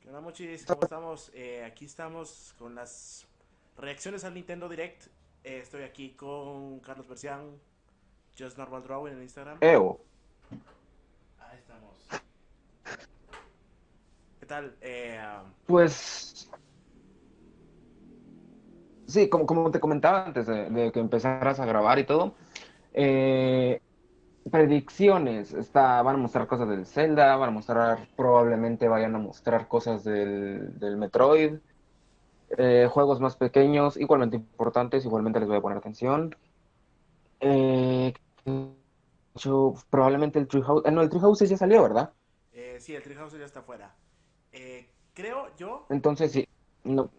Hola Mochis, ¿cómo estamos? Aquí estamos con las reacciones al Nintendo Direct. Estoy aquí con Carlos Bercián, Just Normal Drawing en Instagram. Eo, Ahí estamos. ¿Qué tal? pues sí, como te comentaba antes de que empezaras a grabar y todo, eh, predicciones, van a mostrar cosas del Zelda, van a mostrar, probablemente vayan a mostrar cosas del Metroid, juegos más pequeños, igualmente importantes, igualmente les voy a poner atención. Eh, Probablemente el Treehouse, no, el Treehouse ya salió, ¿verdad? sí, el Treehouse ya está afuera. Creo yo, Entonces sí, no,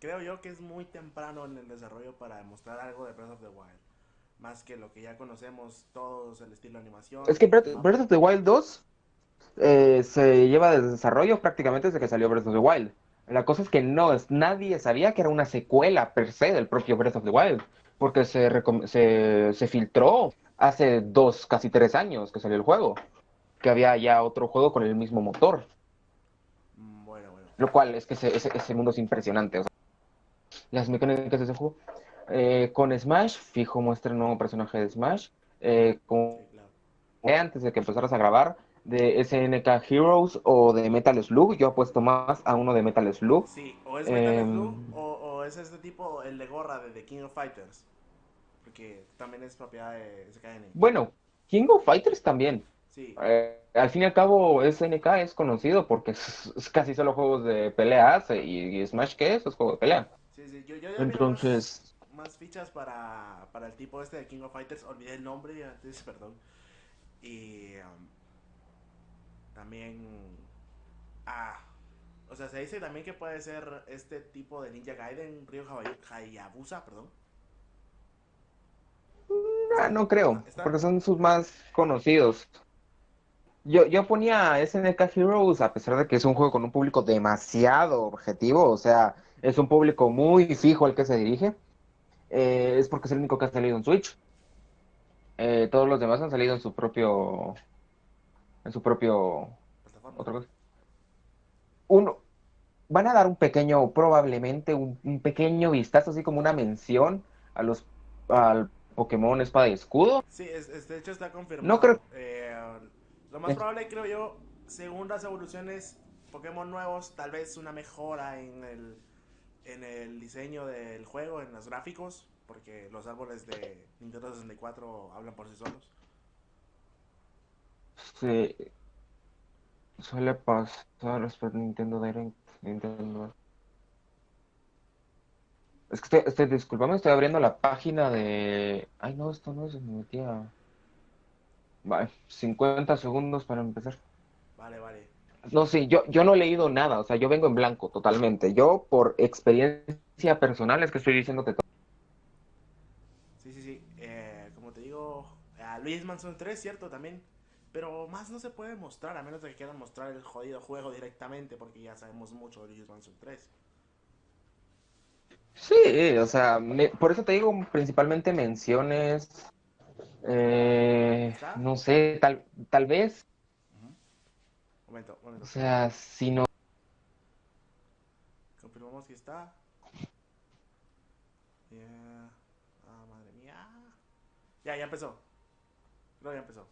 creo yo que es muy temprano en el desarrollo para demostrar algo de Breath of the Wild. Más que lo que ya conocemos todos, el estilo de es animación, que el Breath mapa. of the Wild 2 se lleva de desarrollo prácticamente desde que salió Breath of the Wild. La cosa es que nadie sabía que era una secuela per se del propio Breath of the Wild, porque se filtró hace casi 3 años que salió el juego, que había ya otro juego con el mismo motor, Bueno, bueno. lo cual es que ese mundo es impresionante. O sea, las mecánicas de ese juego. Con Smash, fijo, muestra el nuevo personaje de Smash. Sí, Como claro. antes de que empezaras a grabar, de SNK Heroes o de Metal Slug. Yo apuesto más a uno de Metal Slug. Sí, o es Metal Eh, Slug o es este tipo, el de gorra de The King of Fighters. Porque también es propiedad de SKN. bueno, King of Fighters también. Sí, Al fin y al cabo, SNK es conocido porque es casi solo juegos de peleas y Smash, ¿qué es? Es juego de pelea. sí, sí. Yo ya miro Entonces, más fichas para el tipo este de King of Fighters. Olvidé el nombre antes, perdón. Y también... Ah, o sea, se dice también que puede ser este tipo de Ninja Gaiden, Ryo Hayabusa, perdón. no creo, ¿Está? porque son sus más conocidos. Yo ponía SNK Heroes a pesar de que es un juego con un público demasiado objetivo, o sea, es un público muy fijo al que se dirige. Es porque es el único que ha salido en Switch. Todos los demás han salido en su propio, Plataforma. otra cosa. Uno, van a dar probablemente un pequeño vistazo, así como una mención al Pokémon Espada y Escudo. Sí, de hecho está No creo. confirmado. Lo más probable, creo yo, según las evoluciones Pokémon nuevos, tal vez una mejora en el diseño del juego, en los gráficos, porque los árboles de Nintendo 64 hablan por sí solos. Se suele pasar respecto a Nintendo Direct. Nintendo. Es que discúlpame, estoy abriendo la página de. Ay, no, esto no es, me metía. Vale, 50 segundos para empezar. Vale, vale. No, sí, yo no he leído nada, o sea, yo vengo en blanco totalmente. Yo, por experiencia personal, es que estoy diciéndote todo. Sí, sí, sí. Como te digo, Luis Mansion 3, cierto, también. Pero más no se puede mostrar, a menos de que quieran mostrar el jodido juego directamente, porque ya sabemos mucho de Luis Mansion 3. Sí, o sea, por eso te digo principalmente menciones, ¿Está? no sé, tal vez, Ujú. Momento, o momento. sea, si no. Confirmamos que está. Yeah. Ah, madre mía. Ya empezó. Creo que ya empezó.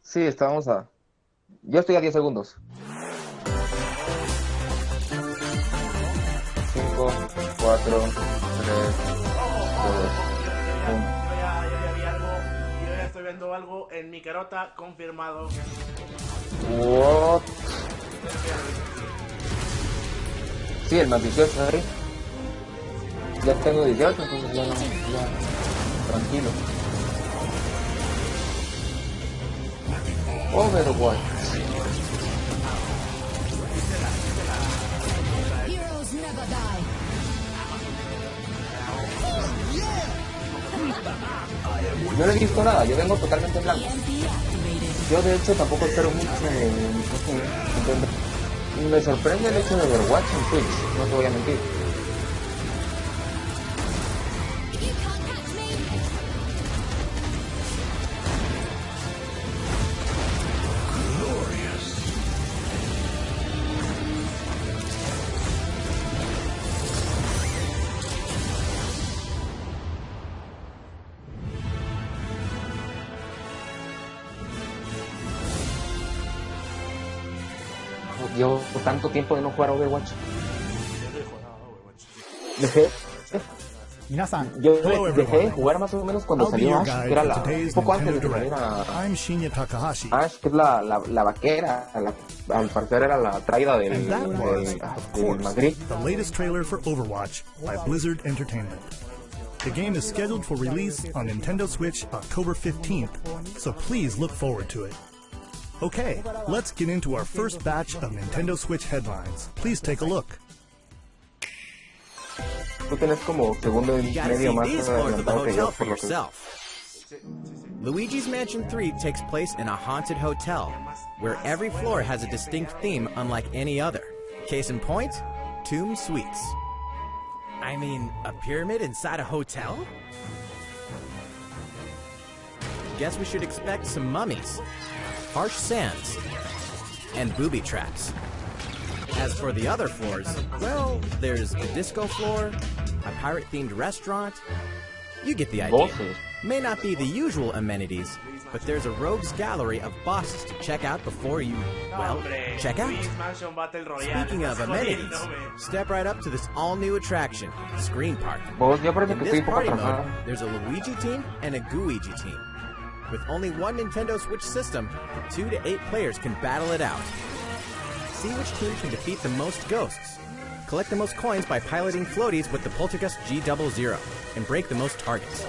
Sí, estábamos a. Yo estoy a 10 segundos. Sí. 5, 5, 4, 3, ojo, ojo, 2, ojo. Yo ya, 1. yo ya, yo ya vi algo. Yo ya estoy viendo algo en mi carota. Confirmado. What? Eso ya lo vi. Sí. Sí, el más 18, ¿eh? Sí. Ya tengo 18, entonces ya no, ya, tranquilo. Overwatch. ¿Viste la cosa esta? Heroes never die. Ojo con eso. Yo no he visto nada, yo vengo totalmente en blanco. EMP activated. Yo de hecho tampoco espero mucho me sorprende el hecho de Overwatch en Twitch, no te voy a mentir. You can't catch me. llevo tanto tiempo de no jugar Overwatch. Yo no he jugado, güey, guacho. Dejé, 皆さん yo Hello, dejé de everyone. jugar más o menos cuando I'll be salió your Ash, guide que era for la, today's un poco antes de Nintendo que Direct. saliera I'm Shinya Takahashi. Ash, que es la vaquera, al parecer era la traída del, And that was, del of course, Madrid. the latest trailer for Overwatch by Blizzard Entertainment. The game is scheduled for release on Nintendo Switch October 15th, so please look forward to it. Okay, let's get into our first batch of Nintendo Switch headlines. Please take a look. Tú tienes como segundo y You gotta medio see más these floors of the adelantado que yo, hotel for por lo que... yourself. Luigi's Mansion 3 takes place in a haunted hotel, where every floor has a distinct theme unlike any other. Case in point, Tomb Suites. I mean, a pyramid inside a hotel? Guess we should expect some mummies, harsh sands, and booby traps. As for the other floors, well, there's a disco floor, a pirate-themed restaurant. You get the idea. Voces. May not be the usual amenities, but there's a rogues gallery of bosses to check out before you, well, Hombre, check out. Luigi's Mansion Battle Royale. Speaking of Estás amenities, jodiéndome. step right up to this all-new attraction, Screen Park. Vos, yo parece In que this estoy un poco party mode, atrasado. there's a Luigi team and a Gooigi team. With only one Nintendo Switch system, 2 to 8 players can battle it out. See which team can defeat the most ghosts. Collect the most coins by piloting floaties with the Poltergust G00 and break the most targets.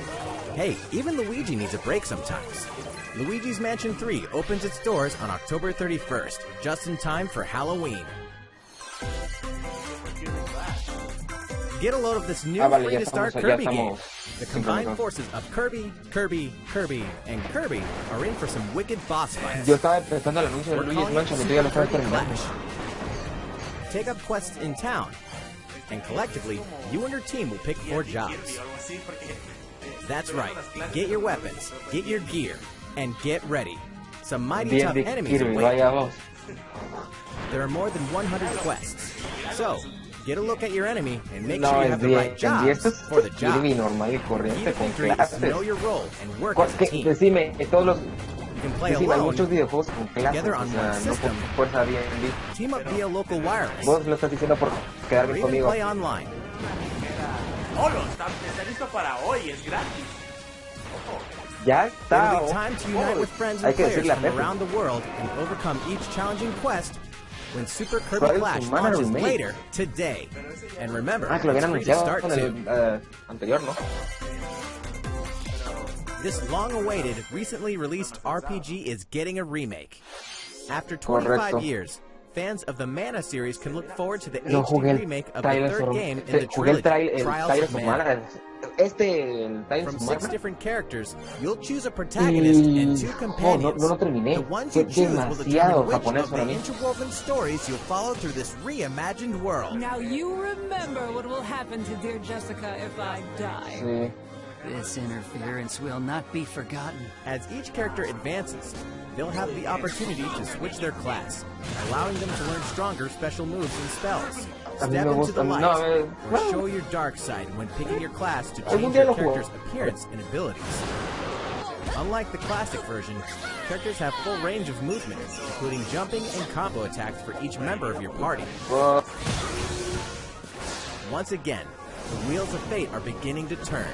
Hey, even Luigi needs a break sometimes. Luigi's Mansion 3 opens its doors on October 31st, just in time for Halloween. Get a load of this new Ah, vale, ya free-to-start estamos, ya Kirby game. estamos The combined sincronizados. forces of Kirby, and Kirby are in for some wicked boss fights. Yo estaba empezando el anuncio de We're Luigi's calling it Mansion y tú ya lo Super estás Kirby terminando. Clash. Take up quests in town, and collectively, you and your team will pick 4 jobs. Kirby o algo así, porque, That's right. Get your weapons, get your gear, and get ready. Some mighty tough Bien de enemies Kirby, await. vaya vos. There are more than 100 quests. So, get a look at your enemy and make No, sure you es have the bien, right y esto jobs es for the job. Kirby normal y Key corriente to con victory is to clases. know your role and work as a team. Decime, todos los... You can play Decime, hay alone, muchos videojuegos con clases, together o on sea, one no system. por fuerza bien. team up via local wireless, Vos lo estás diciendo por or quedarme even conmigo. play online. está listo para hoy, es gratis. Ojo. Ya It'll está. be time to unite with friends Hay and que players decirle a from Pepe. around the world and overcome each challenging quest when Super Kirby Trials Clash of Mana launches Remake. later today. And remember, Ah, que lo it's habían free to anunciado start con too. el anterior, ¿no? This long-awaited, recently released RPG is getting a remake. After 25 Correcto. years, fans of the Mana series can look forward to the No HD jugué el remake of the trailer third of game in the jugué el trilogy, Trials Trials of of Mana. Mana. El Trials From of 6 Mana. different characters, you'll choose a protagonist and 2 No, companions. no lo terminé. The ones Fue you choose will demasiado determine which japonés of para the mí. interwoven stories you'll follow through this reimagined world. Now you remember what will happen to dear Jessica if I die. Sí. This interference will not be forgotten. As each character advances, they'll have the opportunity to switch their class, allowing them to learn stronger special moves and spells. A mí Step me into gusta- the light, no, or show your dark side when picking your class to Algún change día your lo juego. character's appearance and abilities. Unlike the classic version, characters have full range of movement, including jumping and combo attacks for each member of your party. Once again, the wheels of fate are beginning to turn.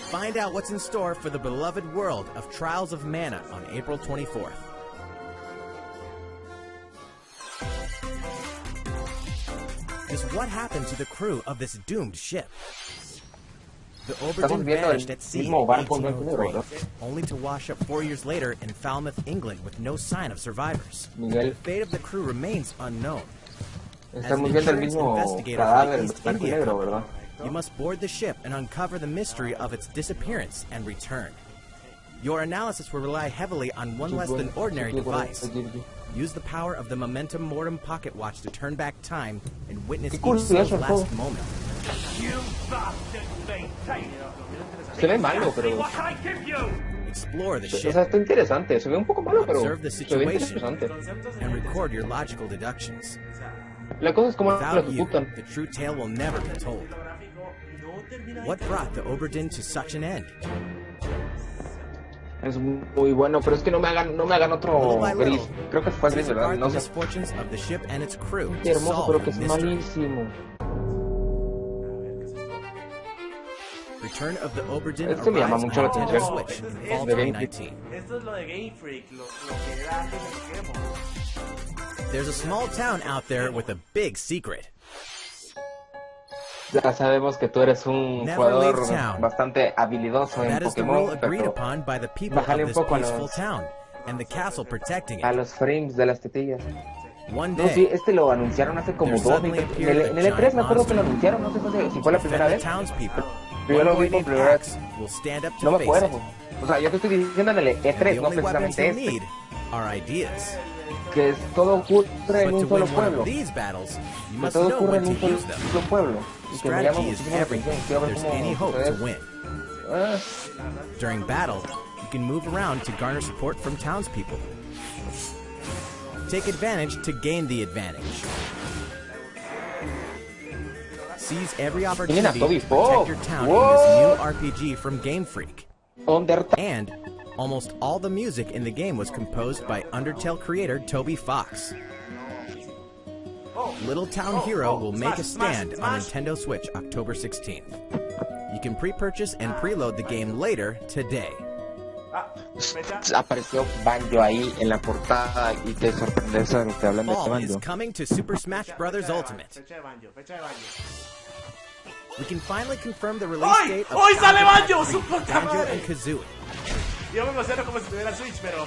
Find out what's in store for the beloved world of Trials of Mana on April 24th. Just what happened to the crew of this doomed ship? The Estamos Oberdin viendo vanished el at sea in mismo barco en blanco y negro, 1803, only to wash up 4 years later in Falmouth, England, with no sign of survivors. Miguel, The fate of the crew remains unknown. estamos viendo el mismo cadáver en blanco y negro, ¿verdad? You must board the ship and uncover the mystery of its disappearance and return. Your analysis will rely heavily on one less than ordinary device. Use the power of the Momentum Mortem pocket watch to turn back time and witness Qué each soul's curioso el last juego. moment. Se ve malo, pero... Explore the O sea, ship, está interesante. Se ve un poco malo, pero observe the se ve situation, interesante. and record your logical deductions. La cosa es cómo lo Without you, ejecutan. the true tale will never be told. What brought the Oberdin to such an end? Es muy bueno, pero es que no me hagan otro gris. Creo que fue gris, ¿verdad? No sé. Misfortunes of the ship and its crew Qué to hermoso, solve pero the que es mystery. malísimo. Return of the Oberdin Esto me llama arrives mucho on la Nintendo atención. Switch in fall De Game 2019. Esto es lo de Game Freak, lo que era antes el Pokémon. There's a small town out there with a big secret. Ya sabemos que tú eres un Never jugador leave town. bastante habilidoso en That is the rule Pokémon, agreed pero upon by the people bájale of un this poco a peaceful los, town and the castle protecting a it. los frames de las tetillas. One No, sí, day, este lo anunciaron hace como there 2 suddenly en appeared el a E3 me acuerdo giant que lo anunciaron, no sé si fue la to primera defend the vez. townspeople, Pero yo one lo boy vi por named primera vez. Axe will stand up No to me face acuerdo. it. O sea, yo te estoy diciendo en el The E3, no only weapons precisamente you'll este. need are ideas. Que todo ocurre en But un to solo win one pueblo. of these battles, you Que must todo know ocurre when en to un use them. solo pueblo. Y que me llama Strategy is muchísimo la atención. everything. Quiero ver There's cómo any hope to ustedes- win. Ah, During battle, you can move around to garner support from townspeople. Take advantage to gain the advantage. Seize every opportunity Toby to Fox. protect your town in What? this new RPG from Game Freak. Undertale. And almost all the music in the game was composed by Undertale creator Toby Fox. Little Town Hero will make a stand on Nintendo Switch October 16th. You can pre-purchase and preload the game later today. Ah, fecha. Apareció Banjo ahí en la portada y te sorprende eso que hablan de Fall is Banjo. coming to Super Smash Bros. Ultimate. Fecha de Banjo, fecha de Banjo. We can finally confirm the release ¡Ay! date of ¡Ay, sale Soundtrack Banjo! for ¡Su puta Banjo madre! and Kazooie. Yo me emociono como si tuviera Switch, pero...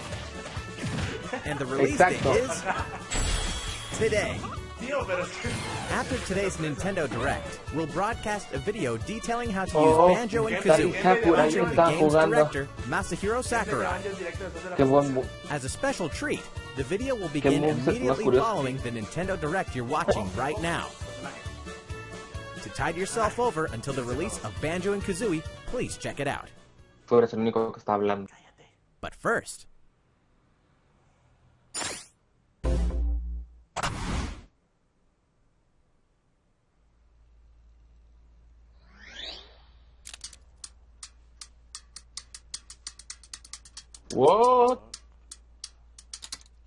And the release Exacto. date is today. Tío, pero... After today's Nintendo Direct, we'll broadcast a video detailing how to Oh, use Banjo and Tari Kazooie, Sakura ahí featuring the está game's jugando. director, Masahiro Sakurai. Banjo en directo después de la Qué buen... As a special treat, the video will begin moveset más immediately curioso. following the Nintendo Direct you're watching right now. To tide yourself over until the release of Banjo and Kazooie, please check it out. Tú eres el único que está hablando. But first, What?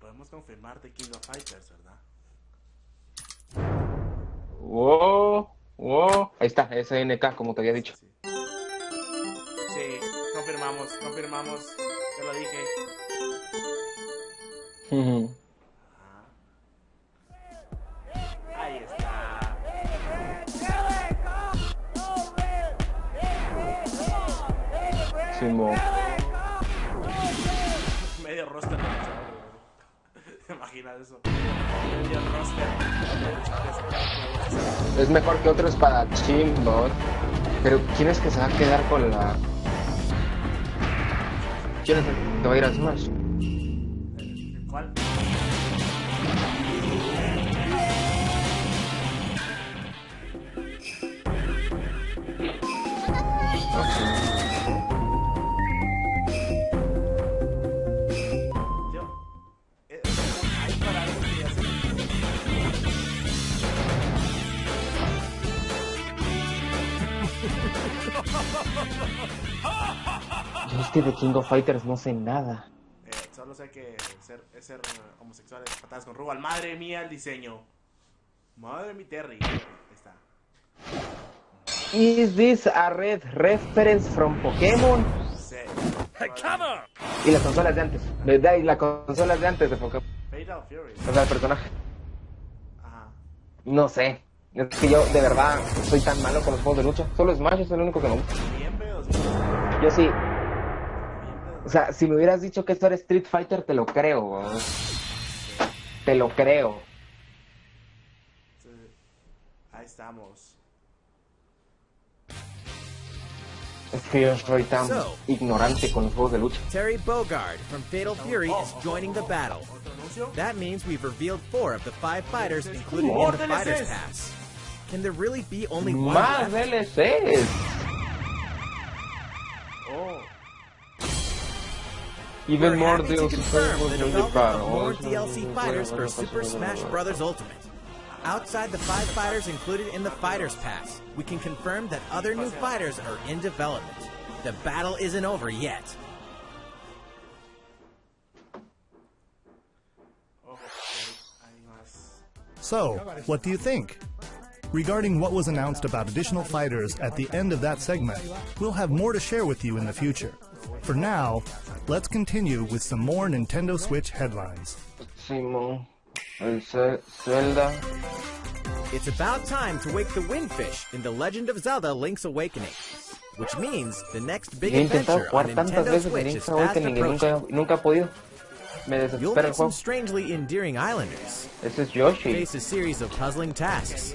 Podemos confirmar de King of Fighters, ¿verdad? Wow, wow. Ahí está, SNK, como te había dicho. Sí, confirmamos. Te lo dije. Ahí está. Simón. Medio roster de luchadores, ¿Te imaginas eso? Medio roster de luchadores. Es mejor que otro espadachín, ¿no? Pero ¿quién es que se va a quedar con la...? ¿Quién es el que va a ir a Smash? ¿Cuál? Yo... Ahí para algo que ya sé. Yo es que de King of Fighters no sé nada. Solo sé que ser homosexual es patadas con Rugal. Madre mía, el diseño. Madre mía, Terry. Ahí está. Is this a red reference from Pokémon? Sí. Y las consolas de antes, ¿verdad? Y las consolas de antes de Pokémon. Fatal Fury. O sea, el personaje. Ajá. No sé. Es que yo, de verdad, soy tan malo con los juegos de lucha. Solo Smash es el único que me gusta. Bien pedos. Yo sí. Bien O pedos. sea, si me hubieras dicho que esto era Street Fighter, te lo creo. ¿no? Te lo creo. Sí. Ahí estamos. Es que yo soy tan So. ignorante con los juegos de lucha. Terry Bogard from Fatal Fury is joining the battle. ¿Otro anuncio? That means we've revealed 4 of the 5 fighters included More in the DLCs. Fighters Pass. Can there really be only one Más left? DLCs. Oh. Even We're more happy to DLC confirm the in the development of more battle. DLC fighters for Super Smash Bros. Ultimate. Outside the 5 fighters included in the Fighters Pass, we can confirm that other new fighters are in development. The battle isn't over yet. So, what do you think? Regarding what was announced about additional fighters at the end of that segment, we'll have more to share with you in the future. For now, let's continue with some more Nintendo Switch headlines. Simón, el Zelda. It's about time to wake the Windfish in The Legend of Zelda Link's Awakening, which means the next big He intentado adventure on jugar tantas Nintendo veces en Switch is Link's fast Awakening y approaching. nunca he podido. Me You'll desespera el meet some juego. strangely endearing islanders, Ese es Yoshi. face a series of puzzling tasks,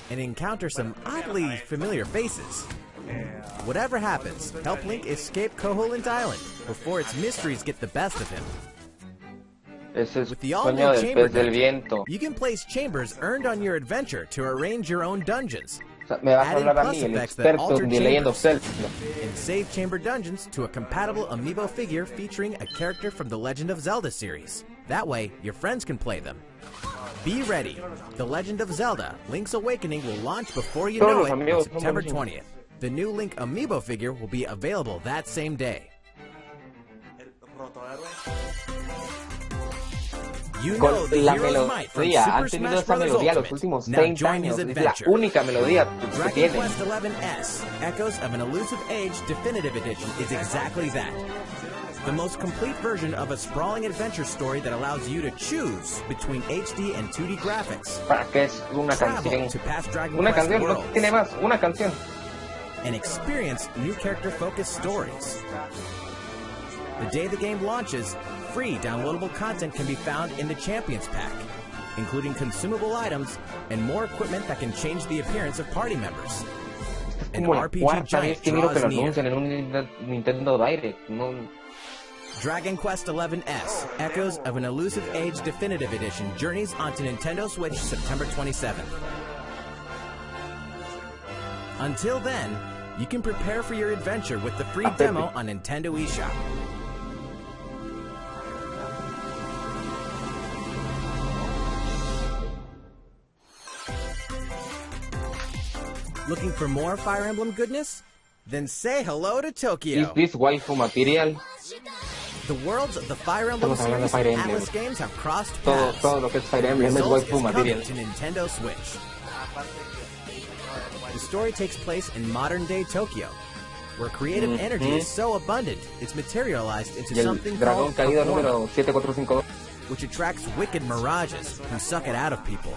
and encounter some oddly familiar faces. Whatever happens, help Link escape Koholint Island before its mysteries get the best of him. Ese es With the Sueño all-new del chamber Pez del deck, Viento. you can place chambers earned on your adventure to arrange your own dungeons, O sea, me vas a adding hablar a plus mí, el effects that experto alter de Legend of chambers, Zelda. and save chamber dungeons to a compatible amiibo figure featuring a character from the Legend of Zelda series. That way, your friends can play them. Be ready. The Legend of Zelda Link's Awakening will launch before you know it on September 20th. The new Link amiibo figure will be available that same day. El rotohéroe. You know the La hero's might from melodía, Super han tenido Smash esa Bros. melodía los Ultimate. últimos Now 30 join años. his Es la adventure. única melodía que Dragon tiene. Quest XI-S, Echoes of an Elusive Age Definitive Edition is exactly that. The most complete version of a sprawling adventure story that allows you to choose between HD and 2D graphics. ¿Para qué es una Travel canción? to past Dragon Una Quest canción, no worlds tiene más, una canción. and experience new character-focused stories. The day the game launches, free downloadable content can be found in the Champions Pack, including consumable items and more equipment that can change the appearance of party members. An Como la RPG cuarta vez giant que miro que draws lo near. anuncian en un Nintendo Direct. No, Dragon Quest XI-S, Echoes of an Elusive Age Definitive Edition journeys onto Nintendo Switch September 27th. Until then, you can prepare for your adventure with the free demo on Nintendo eShop. Looking for more Fire Emblem goodness? Then say hello to is Tokyo. this waifu material? The worlds of the Fire Emblem Estamos hablando de series Fire and Emblem. Atlas games have crossed Todo, paths. todo lo que es Fire Emblem es Results waifu is material. coming to Nintendo Switch. The story takes place in modern-day Tokyo, where creative energy is so abundant it's materialized into Y el something dragón called caído performa, número 7452. which attracts wicked mirages who suck it out of people.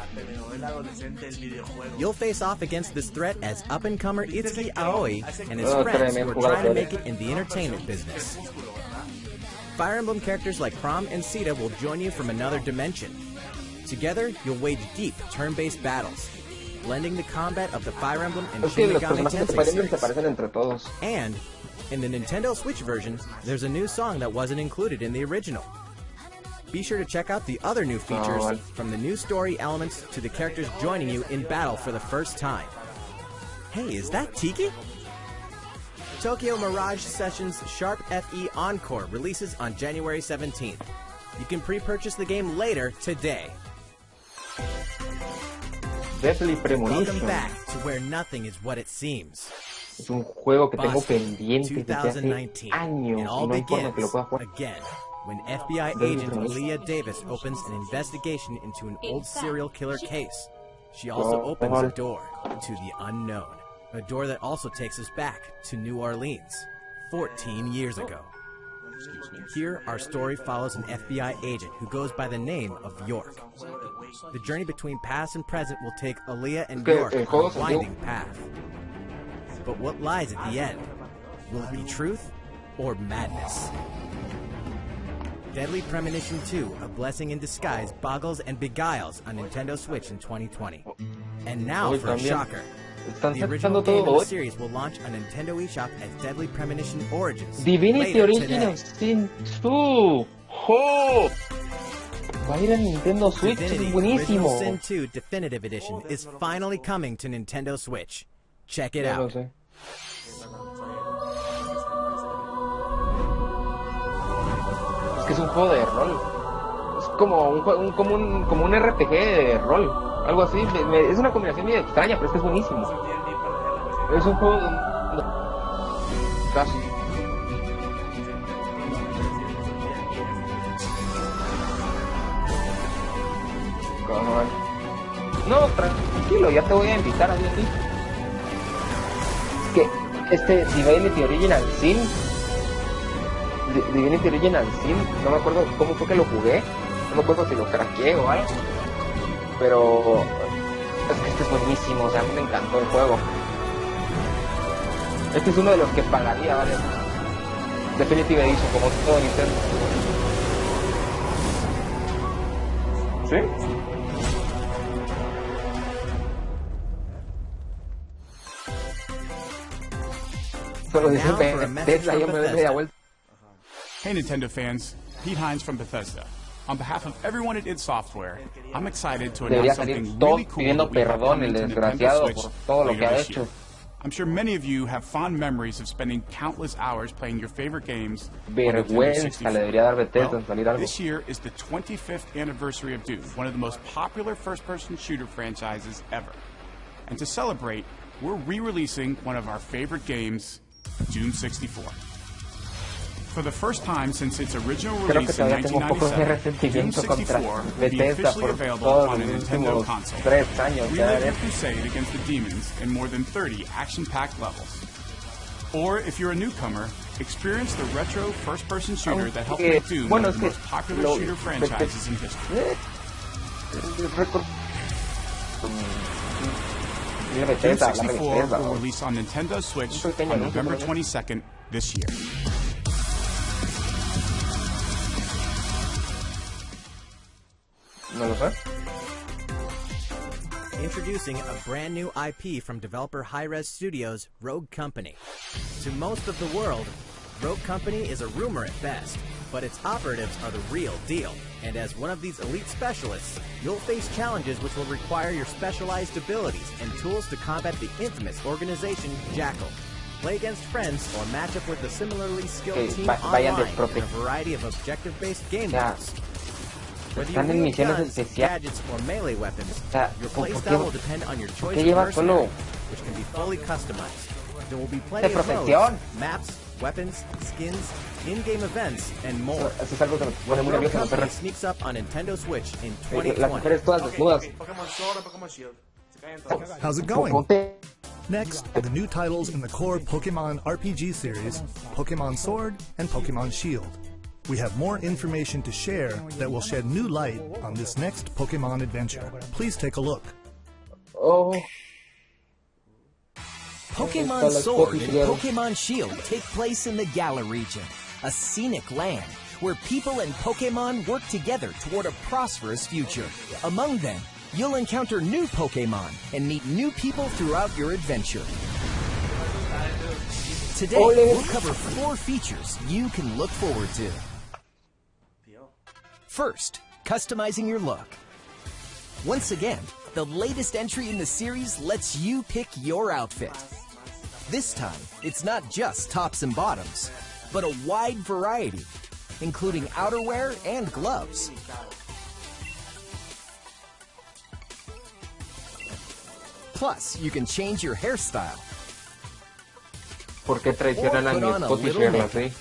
El adolescente del videojuego. You'll face off against this threat as up-and-comer Itsuki Aoi and his Oh, friends tremendo who are trying to jugador. make it in the entertainment business. Fire Emblem characters like Chrom and Sita will join you from another dimension. Together, you'll wage deep, turn-based battles, blending the combat of the Fire Emblem and Es que Shin los Megami personajes de Tensei Fire Emblem se series. parecen entre todos. And, in the Nintendo Switch version, there's a new song that wasn't included in the original. Be sure to check out the other new features, well. from the new story elements to the characters joining you in battle for the first time. Hey, is that Tiki? Tokyo Mirage Sessions Sharp FE Encore releases on January 17th. You can pre-purchase the game later today. Deadly Welcome Premonition. back to where nothing is what it seems. Es un juego que tengo Busted, pendiente desde hace 2019. años It all y no hay forma que lo begins pueda jugar. again when FBI Deadly agent Premonition. Aaliyah Davis opens an investigation into an old serial killer case. She also Oh, opens a oh. door to the unknown, a door that also takes us back to New Orleans, 14 years ago. Here, our story follows an FBI agent who goes by the name of York. The journey between past and present will take Aaliyah and que York el on juego a salió- winding path. But what lies at the end? Will it be truth or madness? Deadly Premonition 2, A Blessing in Disguise, boggles and beguiles on Nintendo Switch in 2020. And now Hoy for a también. shocker. Están The original sacando game todo in the hoy. series will launch on Nintendo eShop as Deadly Premonition Origins. Divinity later Original today. Sin 2. ¡Jo! Va a ir a Nintendo Switch, es Divinity buenísimo. Original Sin 2 Definitive Edition is finally coming to Nintendo Switch. Check it Ya lo out. sé. Es que es un juego de rol. Es como un, como un RPG de rol. Algo así. Es una combinación medio extraña, pero es que es buenísimo. Es un juego de... Casi. Cabal. No, tranquilo, ya te voy a invitar a D&D. Es que Divinity Original Sin, Divinity Original Sin, no me acuerdo cómo fue que lo jugué, no me acuerdo si lo craqueé o algo, pero es que este es buenísimo, o sea, a mí me encantó el juego. Este es uno de los que pagaría, ¿vale? Definitive Edition, como todo Nintendo. ¿Sí? Solo dice Now for a message Tesla, from yo me doy media Bethesda. vuelta. Hey Nintendo fans, Pete Hines from Bethesda. On behalf of everyone at id Software, I'm excited to Debería announce salir something todo really cool pidiendo that we have perdón coming el to Nintendo desgraciado Switch por todo lo que later ha this hecho. year. I'm sure many of you have fond memories of spending countless hours playing your favorite games on Nintendo Vergüenza 64. le debería dar Bethesda Well, en salir algo. this year is the 25th anniversary of Doom, one of the most popular first-person shooter franchises ever. And to celebrate, we're re-releasing one of our favorite games, Doom 64. For the first time since its original Creo que release in todavía tengo un poco de 1997, Doom resentimiento contra 64 will be Bethesda officially por available todos on a los Nintendo últimos console. 3 años. Relive your crusade against the demons in more than 30 action-packed levels. Or if you're a newcomer, experience the retro first-person shooter that helped make Doom one of the most popular shooter franchises in history. Doom 64 will release on Nintendo Switch on November 22nd this year. No lo sé. Introducing a brand new IP from developer Hi-Rez Studios, Rogue Company. To most of the world, Rogue Company is a rumor at best, but its operatives are the real deal. And as one of these elite specialists, you'll face challenges which will require your specialized abilities and tools to combat the infamous organization Jackal. Play against friends or match up with a similarly skilled team online in a variety of objective-based game modes. Whether you wield guns, gadgets, or melee weapons, your playstyle will depend on your choice of mercenary, which can be fully customized. There will be plenty of modes, maps, weapons, skins, in-game events, and more. Rogue Company sneaks up on Nintendo Switch in 2020. How's it going? Next, the new titles in the core Pokemon RPG series, Pokemon Sword and Pokemon Shield. We have more information to share that will shed new light on this next Pokemon adventure. Please take a look. Oh. Pokemon Sword and Pokemon Shield take place in the Galar region, a scenic land where people and Pokemon work together toward a prosperous future. Among them, you'll encounter new Pokemon and meet new people throughout your adventure. Today, we'll cover 4 features you can look forward to. First, customizing your look. Once again, the latest entry in the series lets you pick your outfit. This time, it's not just tops and bottoms, but a wide variety, including outerwear and gloves. Plus, you can change your hairstyle. ¿Por qué traicionan a mi esposo y Sherry así?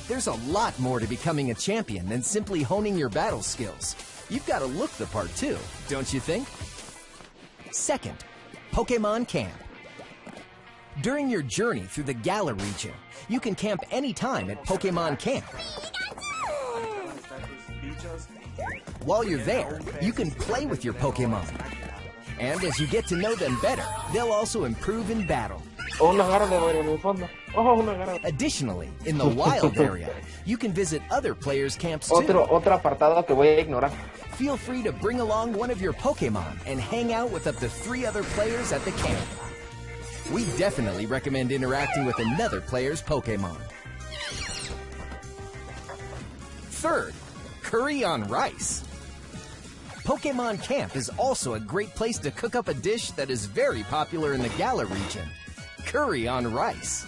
There's a lot more to becoming a champion than simply honing your battle skills. You've got to look the part too, don't you think? Second, Pokemon Camp. During your journey through the Galar region, you can camp anytime at Pokemon Camp. While you're there, you can play with your Pokemon. And as you get to know them better, they'll also improve in battle. Additionally, in the wild area, you can visit other players' camps too. Otro apartado que voy a ignorar. Feel free to bring along one of your Pokemon and hang out with up to 3 other players at the camp. We definitely recommend interacting with another player's Pokemon. Third, curry on rice. Pokemon Camp is also a great place to cook up a dish that is very popular in the Galar region. Curry on rice.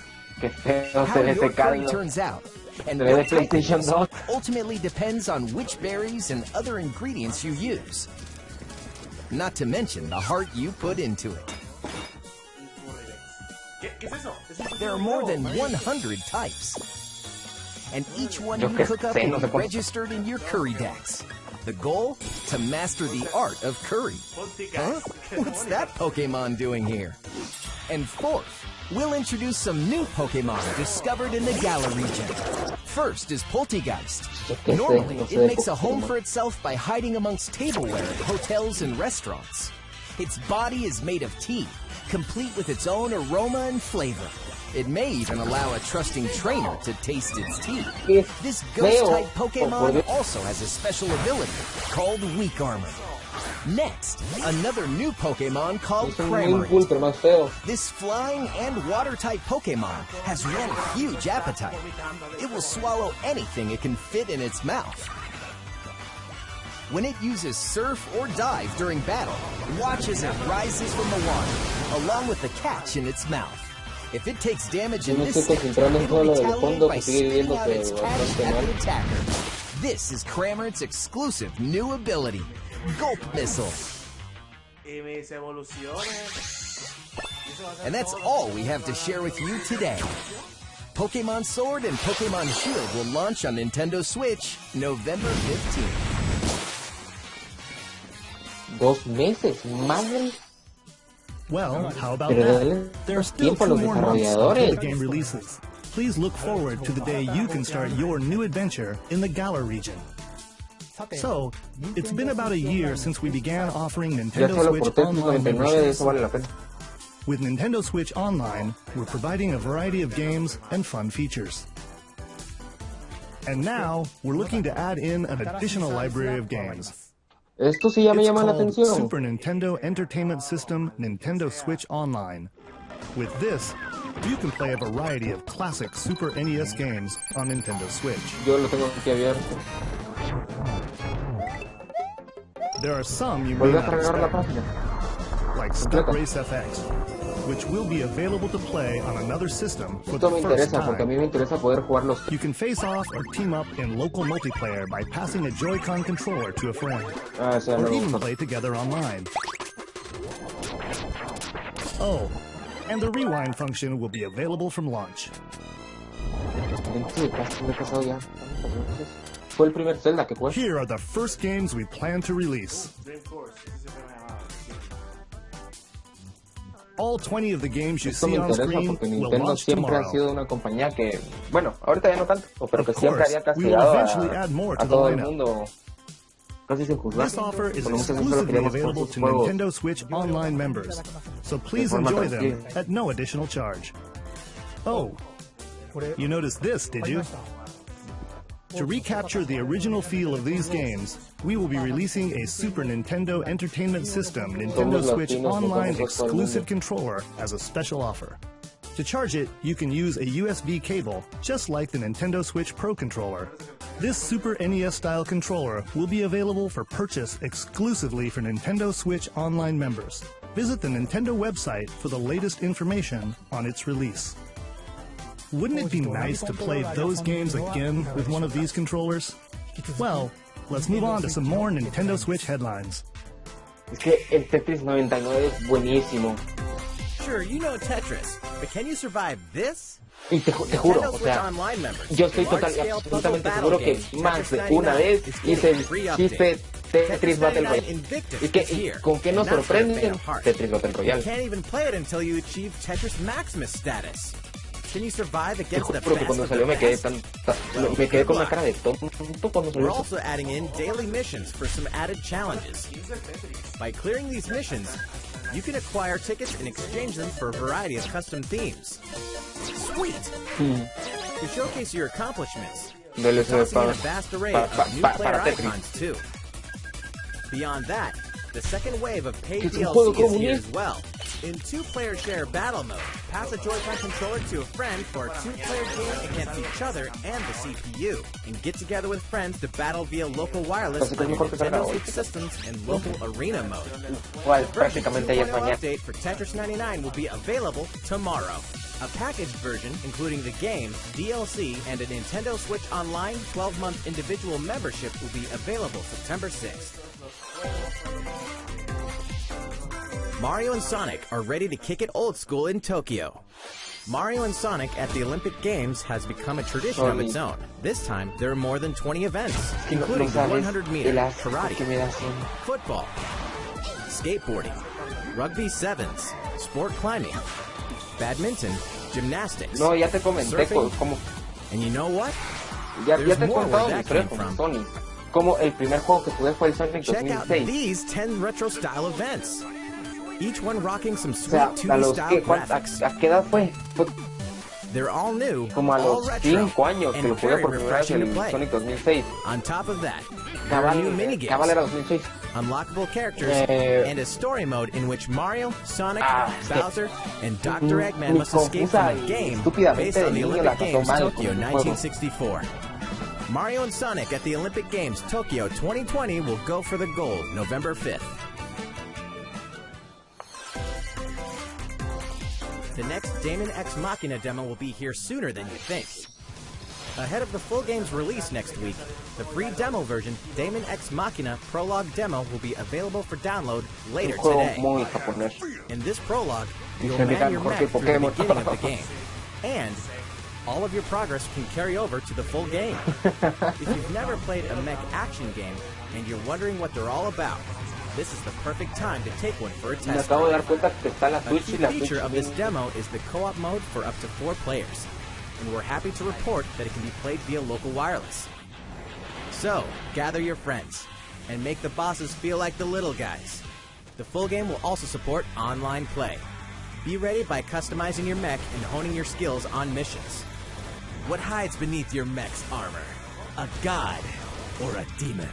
How your curry turns out and what type it is ultimately depends on which berries and other ingredients you use. Not to mention the heart you put into it. There are more than 100 types. And each one you cook up will be registered in your curry decks. The goal? To master the art of curry. Huh? What's that Pokemon doing here? And fourth, we'll introduce some new Pokemon discovered in the Galar region. First is Poltegeist. Normally, it makes a home for itself by hiding amongst tableware at hotels and restaurants. Its body is made of tea, complete with its own aroma and flavor. It may even allow a trusting trainer to taste its tea. This ghost-type Pokemon also has a special ability called Weak Armor. Next, another new Pokemon called Cramorant. This flying and water-type Pokemon has one huge appetite. It will swallow anything it can fit in its mouth. When it uses Surf or Dive during battle, watch as it rises from the water, along with the catch in its mouth. If it takes damage in this stage, it will retaliate by spitting out its catch at the attacker. This is Cramorant's exclusive new ability, Gulp Missile. And that's all we have to share with you today. Pokemon Sword and Pokemon Shield will launch on Nintendo Switch November 15th. 2 meses, madre. Well, how about that? There are still 2 more months until the game releases. Please look forward to the day you can start your new adventure in the Galar region. So, it's been about a year since we began offering Nintendo Switch Online memberships. With Nintendo Switch Online, we're providing a variety of games and fun features. And now, we're looking to add in an additional library of games. Esto sí ya me llama la It's atención. called Super Nintendo Entertainment System Nintendo Switch Online. With this, you can play a variety of classic Super NES games on Nintendo Switch. Yo lo tengo aquí abierto. There are some you may Volví a not cargar la expect, página. like Stuck Race FX, which will be available to play on another system for Esto the me first interesa porque a time. mí me interesa poder jugar los. You can face off or team up in local multiplayer by passing a Joy-Con controller to a friend, Ah, ese ya or me even gusta. play together online. Oh, and the rewind function will be available from launch. Sí, casi me he pasado ya. Fue el primer Zelda que jugué. Here are the first games we plan to release. All 20 of the games you Esto see me on interesa screen porque will Nintendo launch siempre ha tomorrow. sido una compañía que, bueno, ahorita ya no tanto, pero que Of siempre course, había we will castigado eventually add more to a the todo el lineup. mundo casi sin juzgar. This offer is Porque muchas veces lo exclusively queríamos por available sus to juegos. Nintendo Switch Online members, so please forma enjoy them tranquila. at no additional charge. Oh, you noticed this, did you? To recapture the original feel of these games, we will be releasing a Super Nintendo Entertainment System Nintendo Switch Online exclusive controller as a special offer. To charge it, you can use a USB cable, just like the Nintendo Switch Pro controller. This Super NES-style controller will be available for purchase exclusively for Nintendo Switch Online members. Visit the Nintendo website for the latest information on its release. Wouldn't it be nice to play those games again with one of these controllers? Well, let's move on to some more Nintendo Switch headlines. Es que el Tetris 99 es buenísimo. Sure, you know Tetris, but can you survive this? Y te juro, Nintendo o Switch sea, Online members. yo estoy absolutamente seguro que más de una vez hice el chiste Tetris Battle Royale. ¿Y con qué nos sorprenden? Tetris Battle You Royale. can't even play it until you achieve Tetris Maximus status. Can you survive Te against the juro que best cuando of salió the me quedé best? me quedé con una cara de tonto cuando We're salió eso. also adding in daily missions for some added challenges. By clearing these missions, you can acquire tickets and exchange them for a variety of custom themes. Sweet! To showcase your accomplishments, we're tossing in a vast array of new player icons too. Beyond that, the second wave of paid DLC is here as well. In two-player share battle mode, pass a Joy-Con controller to a friend for a two-player game against each other and the CPU, and get together with friends to battle via local wireless on your Nintendo Switch systems in local arena mode. Igual, Version prácticamente ya es 2.0 mañana. update for Tetris 99 will be available tomorrow. A packaged version, including the game, DLC, and a Nintendo Switch Online 12-month individual membership will be available September 6th. Mario and Sonic are ready to kick it old school in Tokyo. Mario and Sonic at the Olympic Games has become a tradition of its own. This time, there are more than 20 events, including the 100-meter, karate, football, skateboarding, rugby sevens, sport climbing, badminton, gymnastics, No, ya te comenté surfing, cómo... and you know what? Ya te he There's more contado where mi that historia came con from. Sonic. Como el primer juego que jugué fue el Sonic Check out 2006. these 10 retro-style events. Each one rocking some O sweet sea, a 2D los style que... graphics. ¿A qué edad fue? Fue They're all new, como a all los retro, 5 años que and lo jugué very por primera vez refreshing el to play. Sonic 2006. On top of that, there are new minigames, Cabal era 2006. unlockable characters, and a story mode in which Mario, Sonic, Bowser, and Dr. Eggman mi must escape from a confusa y game estúpidamente based on de the niño la Olympic pasó Games mal con Tokyo el juego. 1964. Mario and Sonic at the Olympic Games Tokyo 2020 will go for the gold November 5th. The next Damon X Machina demo will be here sooner than you think. Ahead of the full game's release next week, the free demo version, Damon X Machina Prologue Demo, will be available for download later Un juego today. muy japonés. In this prologue, Y you'll se mira man your mejor que mech through the Pokémon. beginning of the game. And all of your progress can carry over to the full game. If you've never played a mech action game and you're wondering what they're all about, this is the perfect time to take one for a Me test. acabo de dar cuenta que está la A Switch key y la feature Switch of this Mini. demo is the co-op mode for up to 4 players, and we're happy to report that it can be played via local wireless. So, gather your friends, and make the bosses feel like the little guys. The full game will also support online play. Be ready by customizing your mech and honing your skills on missions. What hides beneath your mech's armor? A god or a demon?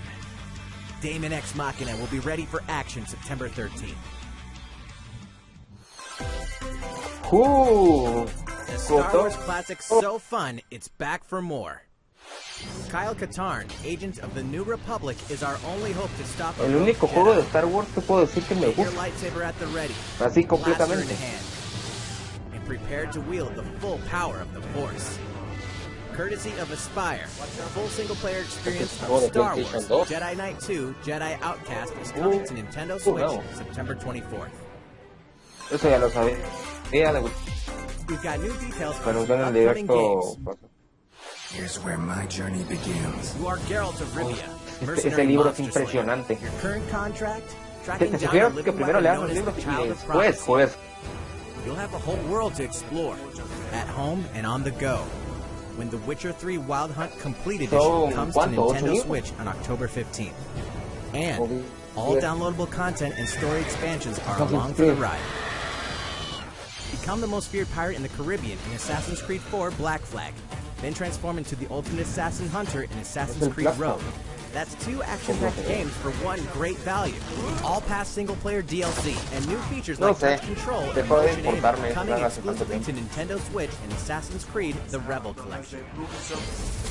Damon X Machina will be ready for action September 13th. The Star Wars classic so fun, it's back for more. Kyle Katarn, agent of the New Republic, is our only hope to stop El único juego de Star Wars que puedo decir que me Get your gusta. lightsaber at the ready, Así blaster in completamente. hand, and prepare to wield the full power of the Force. Courtesy of Aspire, the full single-player experience juego of de Star PlayStation Wars 2. Jedi Knight 2 Jedi Outcast is coming to Nintendo Switch no. September 24th. Eso ya lo sabía. We've got new details for Pero some en el upcoming directo. games. Here's where my journey begins. You are Geralt of Rivia, Este mercenary libro es monster slayer. impresionante. Your current contract? Te Tracking down a sugiero que living primero weapon leas known los as libros the y Child of después Prophecy. juegues. You'll have a whole world to explore, at home and on the go, when The Witcher 3 Wild Hunt Complete Edition Son, comes to ¿cuánto? ¿8 Nintendo libros? Switch on October 15th. And all downloadable content and story expansions are along for the ride. Become the most feared pirate in the Caribbean in Assassin's Creed 4 Black Flag, then transform into the ultimate assassin hunter in Assassin's Creed Rogue. That's 2 action-packed games for one great value. All past single-player DLC and new features like touch control and motion aiming coming exclusively to Nintendo Switch in Assassin's Creed The Rebel Collection.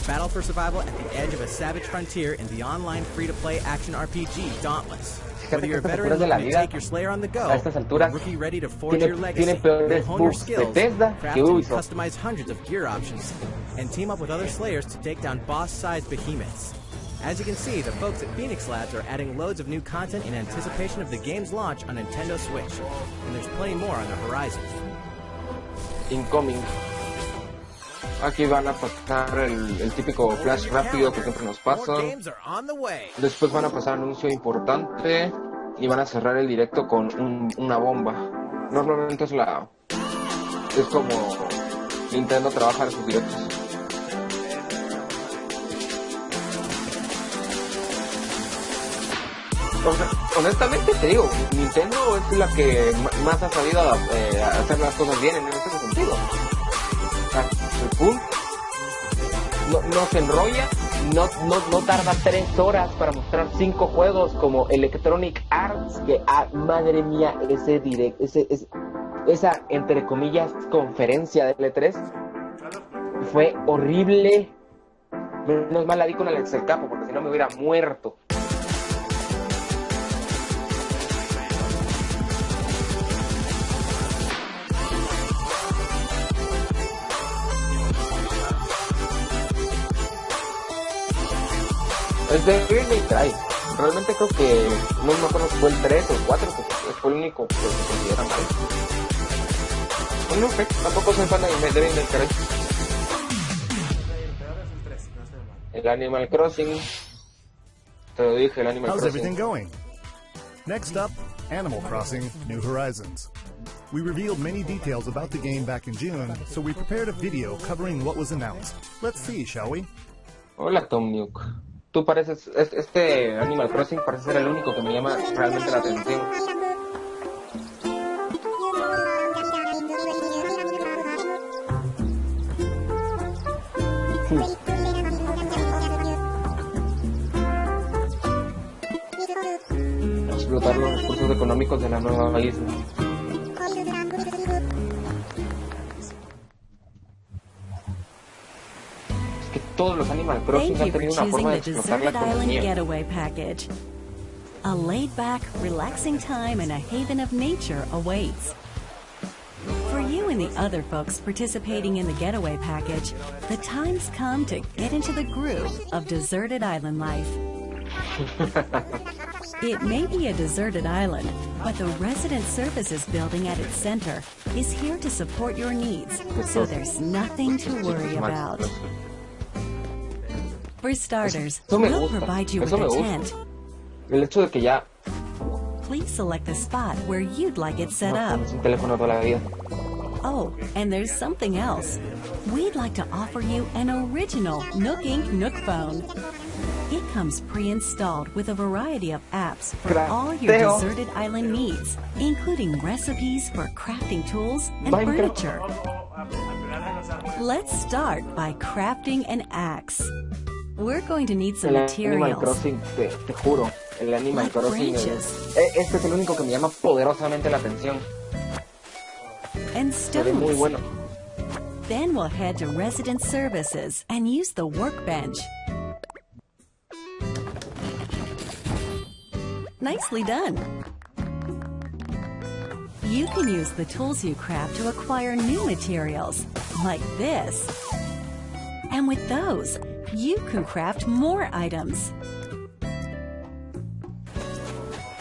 Battle for survival at the edge of a savage frontier in the online free-to-play action RPG Dauntless. Whether you're a veteran looking to take your Slayer on the go, or a rookie ready to forge your legacy, peores hone your bugs skills, Bethesda craft que and Ubisoft. customize hundreds of gear options, and team up with other Slayers to take down boss-sized behemoths. As you can see, the folks at Phoenix Labs are adding loads of new content in anticipation of the game's launch on Nintendo Switch, and there's plenty more on the horizon. Incoming. Aquí van a pasar el típico flash rápido que siempre nos pasa. More games are on the way. Después van a pasar anuncio importante y van a cerrar el directo con una bomba. Normalmente es como Nintendo trabaja en sus directos. Honestamente te digo, Nintendo es la que más ha sabido hacer las cosas bien en ese sentido. El punto no se enrolla, no tarda 3 horas para mostrar 5 juegos como Electronic Arts, que madre mía, esa entre comillas conferencia de L3 fue horrible. Menos mal la vi con Alex el Capo, porque si no me hubiera muerto. Es de Early Try. Realmente creo que no me acuerdo si fue el 3 o el 4, que fue el único que se considera mal. No sé, tampoco soy fan de Animal Crossing. El peor es el 3, no estoy mal. El Animal Crossing. Te lo dije, el Animal How's Crossing. everything going? Next up, Animal Crossing New Horizons. We revealed many details about the game back in June, so we prepared a video covering what was announced. Let's see, shall we? Hola, Tom Nook. Tú pareces... Este Animal Crossing parece ser el único que me llama realmente la atención. Explotar los recursos económicos de la nueva isla. Es que todos los Animal Crossing Thank han you for tenido una choosing forma de the explotar la Deserted Island economía. Getaway Package. A laid-back, relaxing time in a haven of nature awaits. For you and the other folks participating in the Getaway Package, the time's come to get into the groove of deserted island life. It may be a deserted island, but the Resident Services building at its center is here to support your needs, so there's nothing to worry about. For starters, Eso me we'll gusta, provide you with eso me a gusta. tent. El hecho de que ya Please select the spot where you'd like it set up. es un teléfono toda la vida. Oh, and there's something else. We'd like to offer you an original Nook Inc. Nook phone. It comes pre-installed with a variety of apps for all your Crafeo. deserted island needs, including recipes for crafting tools and Minecraft. furniture. A pegarle a los árboles. Let's start by crafting an axe. We're going to need some El Animal materials. Crossing, te juro, el Animal Like Crossing branches. este es el único que me llama poderosamente la atención. And Se ve muy stones. bueno. Then we'll head to Resident Services and use the workbench. Nicely done. You can use the tools you craft to acquire new materials, like this. And with those, you can craft more items.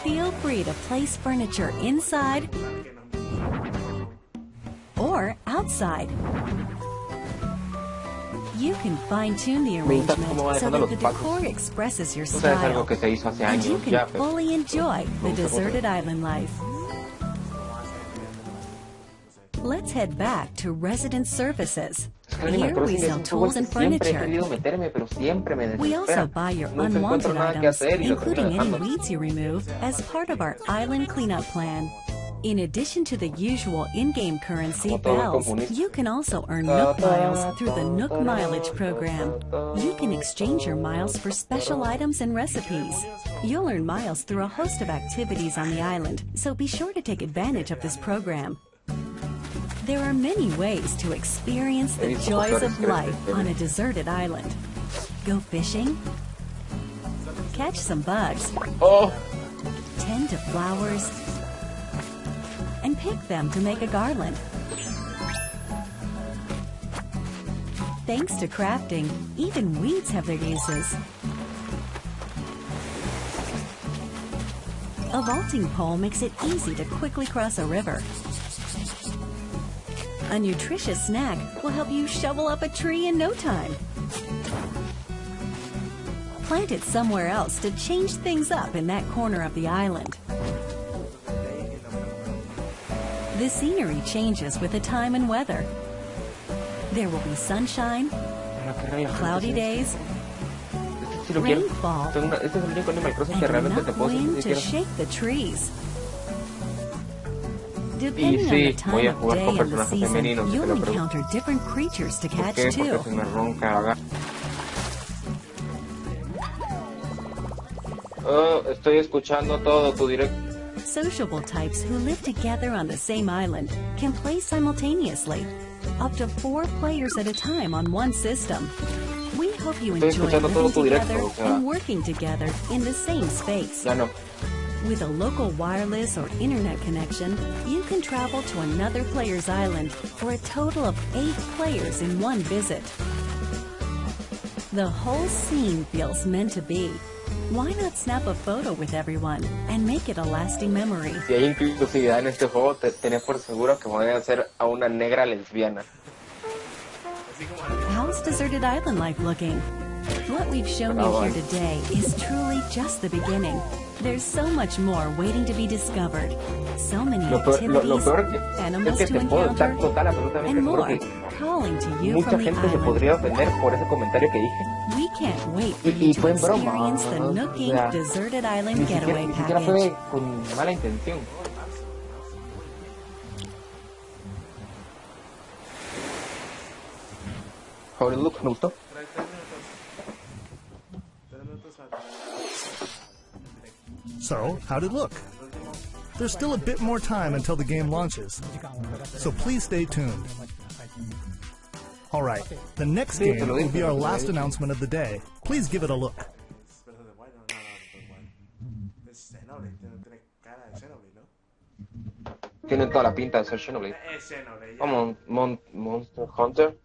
Feel free to place furniture inside or outside. You can fine-tune the Me encanta cómo va arrangement so dejando that the los pasos. decor expresses your O sea, es algo style, que se hizo hace and you años can ya, pero fully enjoy the me gusta cómo deserted island life. Let's head back to Resident Services. es que el Animal Here we Crossing es sell un juego tools al and que siempre he furniture. querido meterme, pero siempre me We also desespera. buy your Nunca encuentro unwanted nada que items, hacer y lo termino including any dejando. weeds you remove, as part of our island cleanup plan. In addition to the usual in-game currency Como todo buen bells, comunista. you can also earn Nook miles through the Nook Mileage program. You can exchange your miles for special items and recipes. You'll earn miles through a host of activities on the island, so be sure to take advantage of this program. There are many ways to experience the joys of life on a deserted island. Go fishing, catch some bugs, Oh, tend to flowers, and pick them to make a garland. Thanks to crafting, even weeds have their uses. A vaulting pole makes it easy to quickly cross a river. A nutritious snack will help you shovel up a tree in no time. Plant it somewhere else to change things up in that corner of the island. The scenery changes with the time and weather. There will be sunshine, mira qué relajante cloudy es days, este sí lo quiero. rainfall, Este es el único Animal Crossing que and realmente te enough puedo wind decir to que quiero. shake the trees. Y Depending on sí, the voy time a of jugar day con and the personajes season, femeninos, si te you'll lo pregunto. encounter different creatures to ¿Por catch qué? Porque too. se me ronca la gana. Oh, estoy escuchando todo tu directo. Sociable types who live together on the same island can play simultaneously, up to 4 players at a time on one system. We hope you Estoy enjoy escuchando todo living tu directo, together o sea. and working together in the same space. Ya no. With a local wireless or internet connection, you can travel to another player's island for a total of 8 players in one visit. The whole scene feels meant to be. Why not snap a photo with everyone and make it a lasting memory? Si hay inclusividad en este juego, tenés por seguro que van a hacer a una negra lesbiana. How's Deserted Island life looking? What we've shown you here today is truly just the beginning. There's so much more waiting to be discovered. So many activities, animals to encounter, and more calling to you mucha from the gente se podría island. ofender por ese comentario que dije. We can't wait for you to fue en broma. experience the Nook O sea, Inc. Deserted Island Ni Getaway siquiera Package. fue con mala intención. How did it look? ¿Me gustó? So, how'd it look? There's still a bit more time until the game launches, so please stay tuned. Alright, the next game will be our last announcement of the day. Please give it a look. Tienen toda la pinta de ser Xenoblade. Es Xenoblade. ya. Como Monster Hunter.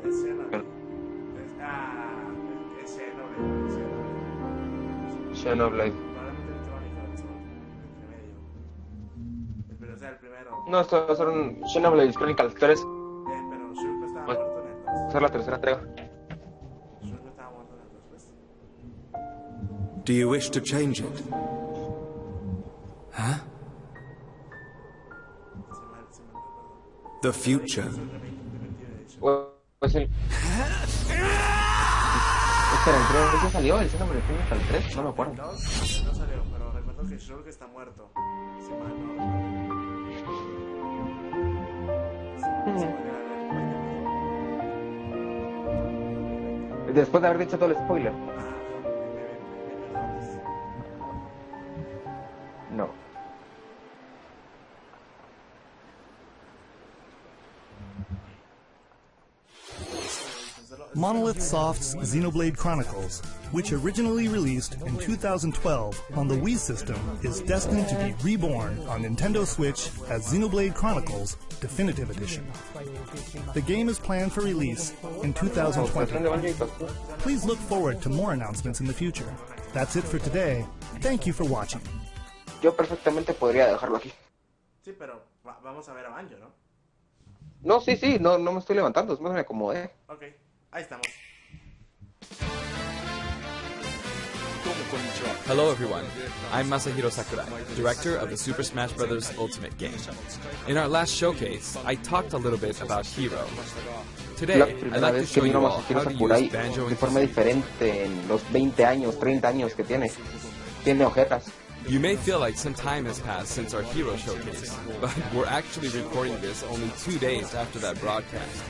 Es Xenoblade. Es Xenoblade. Xenoblade. Probablemente electrónico, entre medio. Pero o sea, el primero. No, esto va a ser un Xenoblade Chronicles 3. Pero Shulk estaba Bueno, muerto en el 2. va a ser la tercera entrega. Shulk estaba muerto en el 2, pues. Do you wish to change it? Huh? The future. Pues el... Espera, ¿el 3 ya salió? ¿El Xenoblade Chronicles 3? No me acuerdo. No salió, pero recuerdo que Shulk está muerto. Si mal no recuerdo. Después de haber dicho todo el spoiler. No. Monolith Soft's Xenoblade Chronicles, which originally released in 2012 on the Wii system, is destined to be reborn on Nintendo Switch as Xenoblade Chronicles Definitive Edition. The game is planned for release in 2020. Please look forward to more announcements in the future. That's it for today. Thank you for watching. Yo perfectamente podría dejarlo aquí. Sí, pero vamos a ver a Banjo, ¿no? No, sí, no me estoy levantando, es más me acomodé. Ok, ahí estamos. Hello everyone, I'm Masahiro Sakurai, director of the Super Smash Bros. Ultimate game. In our last showcase, I talked a little bit about Hero. Today, La I'd primera like to vez que show you vino all Masahiro how to Sakurai use Banjo de and forma Kazooie. diferente en los 20 años, 30 años que tiene. Tiene ojeras. You may feel like some time has passed since our Hero showcase, but we're actually recording this only 2 days after that broadcast.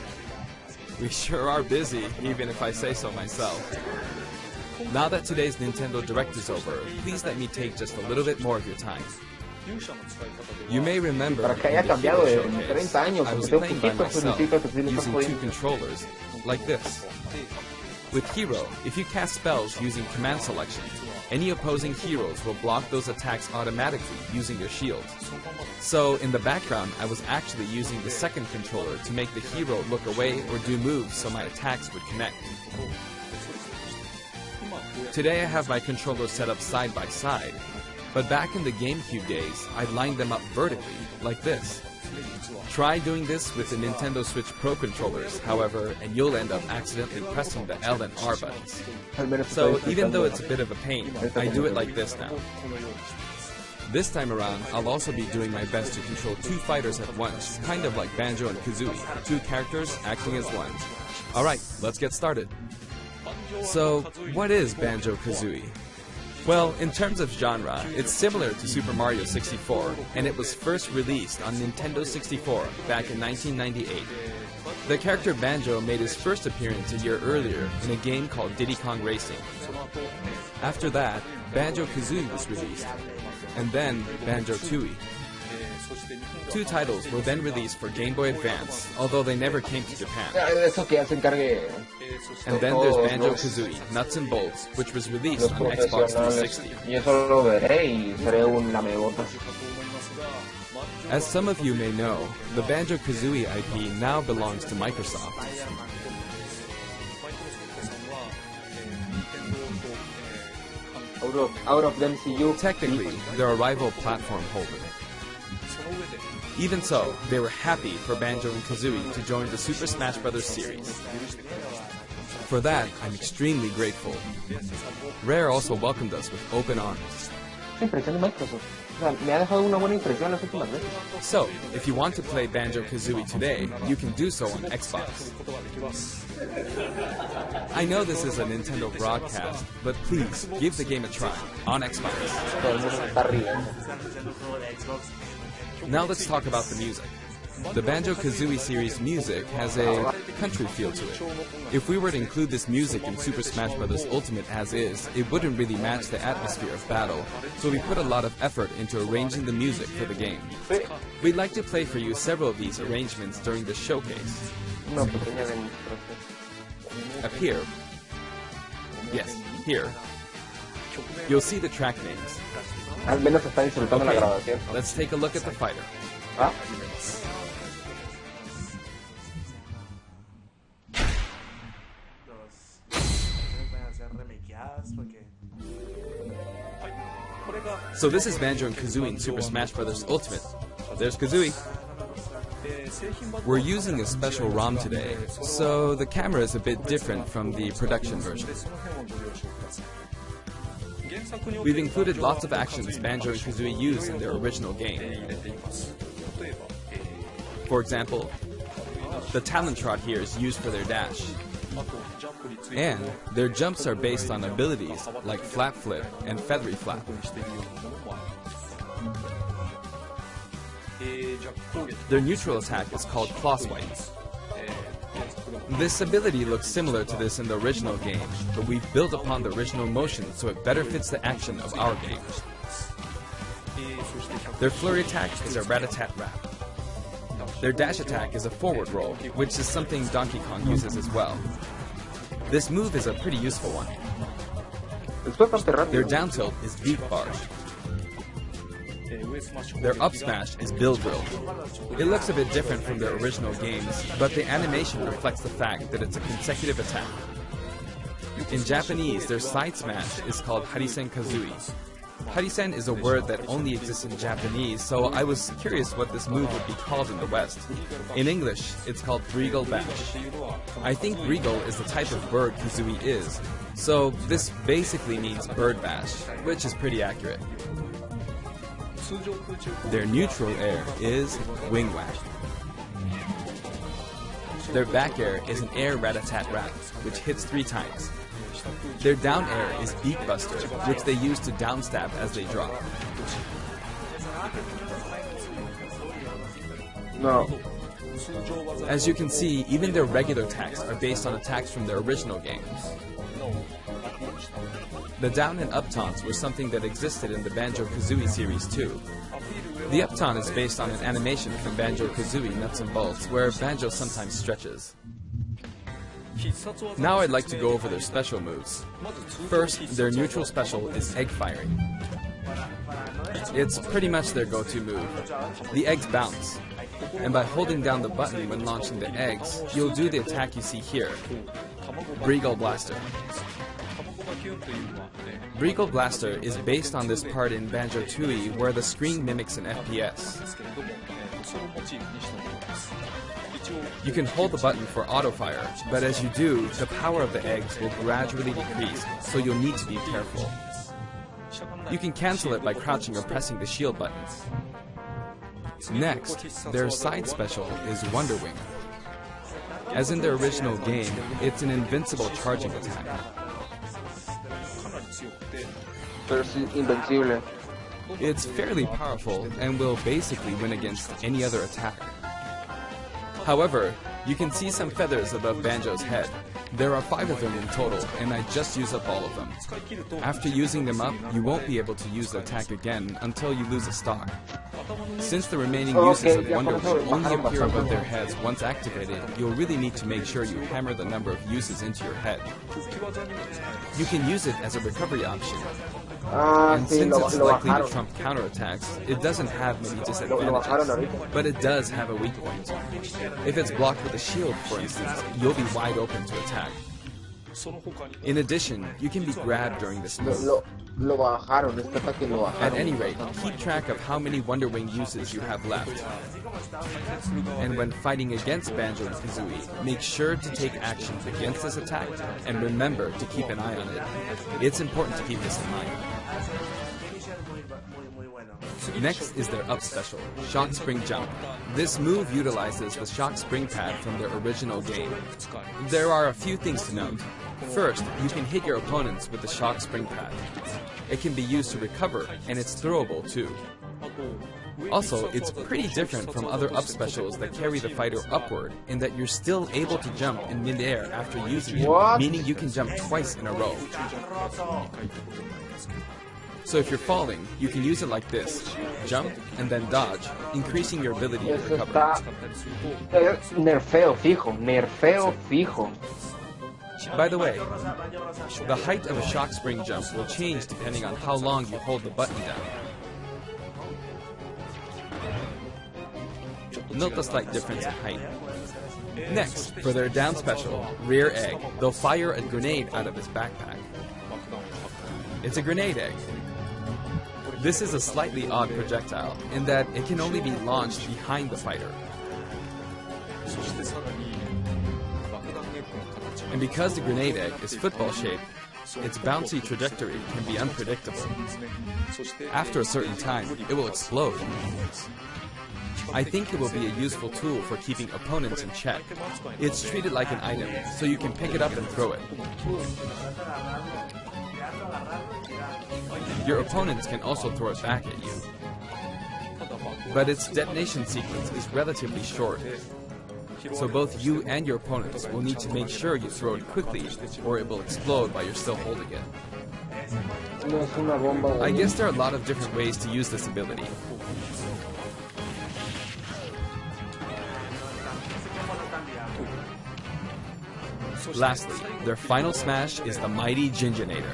We sure are busy, even if I say so myself. Now that today's Nintendo Direct is over, please let me take just a little bit more of your time. You may remember Para que in haya the cambiado Hero de showcase, 30 años, I was porque playing by tengo myself, significa que sí lo estás using two jodiendo. controllers, like this. With Hero, if you cast spells using command selection, any opposing heroes will block those attacks automatically using your shield. So, in the background, I was actually using the second controller to make the hero look away or do moves so my attacks would connect. Today I have my controllers set up side by side, but back in the GameCube days, I lined them up vertically, like this. Try doing this with the Nintendo Switch Pro controllers, however, and you'll end up accidentally pressing the L and R buttons. So even though it's a bit of a pain, I do it like this now. This time around, I'll also be doing my best to control two fighters at once, kind of like Banjo and Kazooie, two characters acting as one. Alright, let's get started. So, what is Banjo-Kazooie? Well, in terms of genre, it's similar to Super Mario 64, and it was first released on Nintendo 64 back in 1998. The character Banjo made his first appearance a year earlier in a game called Diddy Kong Racing. After that, Banjo-Kazooie was released, and then Banjo-Tooie. Two titles were then released for Game Boy Advance, although they never came to Japan. Eso que ya se encargue. And then there's Banjo-Kazooie, Nuts and Bolts, which was released on Xbox 360. Yo solo lo veré y seré un lamebotas. As some of you may know, the Banjo-Kazooie IP now belongs to Microsoft. out of the MCU. Technically, they're a rival platform holder. Even so, they were happy for Banjo and Kazooie to join the Super Smash Bros. Series. For that, I'm extremely grateful. Rare also welcomed us with open arms. So, if you want to play Banjo-Kazooie today, you can do so on Xbox. I know this is a Nintendo broadcast, but please give the game a try on Xbox. Now let's talk about the music. The Banjo-Kazooie series music has a country feel to it. If we were to include this music in Super Smash Bros. Ultimate as is, it wouldn't really match the atmosphere of battle, so we put a lot of effort into arranging the music for the game. We'd like to play for you several of these arrangements during the showcase. Up here. Yes, here. You'll see the track names. Okay, let's take a look at the fighter. So this is Banjo and Kazooie in Super Smash Bros. Ultimate. There's Kazooie. We're using a special ROM today, so the camera is a bit different from the production version. We've included lots of actions Banjo and Kazooie use in their original game. For example, the talent trot here is used for their dash. And their jumps are based on abilities like Flap Flip and Feathery Flap. Their neutral attack is called Claw Swipe. This ability looks similar to this in the original game, but we've built upon the original motion so it better fits the action of our game. Their flurry attack is a rat-a-tat-rap. Their dash attack is a forward roll, which is something Donkey Kong uses as well. This move is a pretty useful one. Their down tilt is Deep Barge. Their up smash is Build Drill. It looks a bit different from their original games, but the animation reflects the fact that it's a consecutive attack. In Japanese, their side smash is called Harisen Kazooie. Harisen is a word that only exists in Japanese, so I was curious what this move would be called in the West. In English, it's called Breagle Bash. I think Breagle is the type of bird Kazooie is, so this basically means bird bash, which is pretty accurate. Their neutral air is Wing Whack. Their back air is an air rat-a-tat-rat, which hits 3 times. Their down air is Beak Buster, which they use to downstab as they drop. No. As you can see, even their regular attacks are based on attacks from their original game. The down and up taunts were something that existed in the Banjo-Kazooie series too. The up taunt is based on an animation from Banjo-Kazooie Nuts and Bolts, where Banjo sometimes stretches. Now I'd like to go over their special moves. First, their neutral special is Egg Firing. It's pretty much their go-to move. The eggs bounce, and by holding down the button when launching the eggs, you'll do the attack you see here, Breagle Blaster. Breagle Blaster is based on this part in Banjo-Tooie where the screen mimics an FPS. You can hold the button for auto-fire, but as you do, the power of the eggs will gradually decrease, so you'll need to be careful. You can cancel it by crouching or pressing the shield button. Next, their side special is Wonder Wing. As in their original game, it's an invincible charging attack. It's fairly powerful and will basically win against any other attack. However, you can see some feathers above Banjo's head. There are 5 of them in total, and I just used up all of them. After using them up, you won't be able to use the attack again until you lose a stock. Since the remaining uses of Wonder Wing only appear above their heads once activated, you'll really need to make sure you hammer the number of uses into your head. You can use it as a recovery option. And since it's likely to trump counterattacks, it doesn't have many disadvantages, but it does have a weak point. If it's blocked with a shield, for instance, you'll be wide open to attack. In addition, you can be grabbed during this move. Lo bajaron, este ataque lo bajaron. At any rate, keep track of how many Wonder Wing uses you have left. And when fighting against Banjo and Kazooie, make sure to take actions against this attack, and remember to keep an eye on it. It's important to keep this in mind. Next is their up special, Shock Spring Jump. This move utilizes the Shock Spring pad from their original game. There are a few things to note. First, you can hit your opponents with the Shock Spring pad. It can be used to recover, and it's throwable too. Also, it's pretty different from other up specials that carry the fighter upward in that you're still able to jump in midair after using it, meaning you can jump twice in a row. So if you're falling, you can use it like this. Jump and then dodge, increasing your ability to recover. Nerfeo fijo. By the way, the height of a shock spring jump will change depending on how long you hold the button down. Note the slight difference in height. Next, for their down special, Rear Egg, they'll fire a grenade out of his backpack. It's a grenade egg. This is a slightly odd projectile in that it can only be launched behind the fighter. And because the grenade egg is football-shaped, its bouncy trajectory can be unpredictable. After a certain time, it will explode. I think it will be a useful tool for keeping opponents in check. It's treated like an item, so you can pick it up and throw it. Your opponents can also throw it back at you. But its detonation sequence is relatively short, so both you and your opponents will need to make sure you throw it quickly, or it will explode while you're still holding it. I guess there are a lot of different ways to use this ability. Lastly, their final smash is the Mighty Ginginator.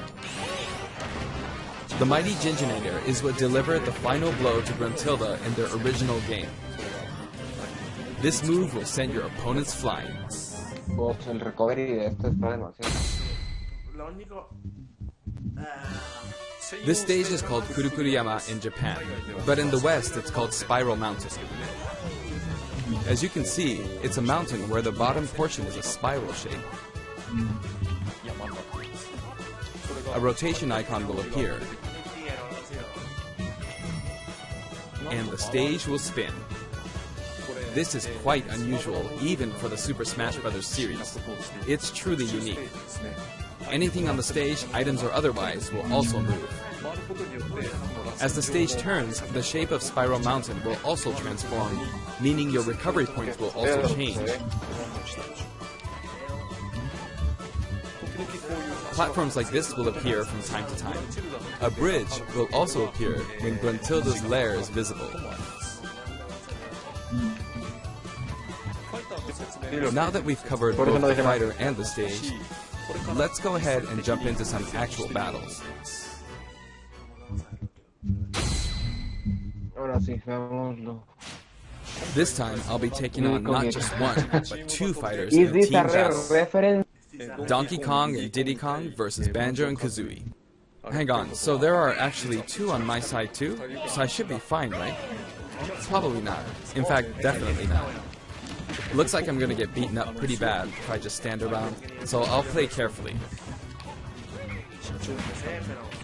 The Mighty Ginginator is what delivered the final blow to Gruntilda in their original game. This move will send your opponents flying. This stage is called Kurukuruyama in Japan, but in the West it's called Spiral Mountain. As you can see, it's a mountain where the bottom portion is a spiral shape. A rotation icon will appear, and the stage will spin. This is quite unusual, even for the Super Smash Bros. Series. It's truly unique. Anything on the stage, items or otherwise, will also move. As the stage turns, the shape of Spiral Mountain will also transform, meaning your recovery points will also change. Platforms like this will appear from time to time. A bridge will also appear when Gruntilda's lair is visible. Now that we've covered both the fighter and the stage, let's go ahead and jump into some actual battles. This time, I'll be taking on not just one, but two fighters in a team battle. Donkey Kong and Diddy Kong versus Banjo and Kazooie. Hang on, so there are actually two on my side too? So I should be fine, right? Probably not. In fact, definitely not. Looks like I'm gonna get beaten up pretty bad if I just stand around, so I'll play carefully.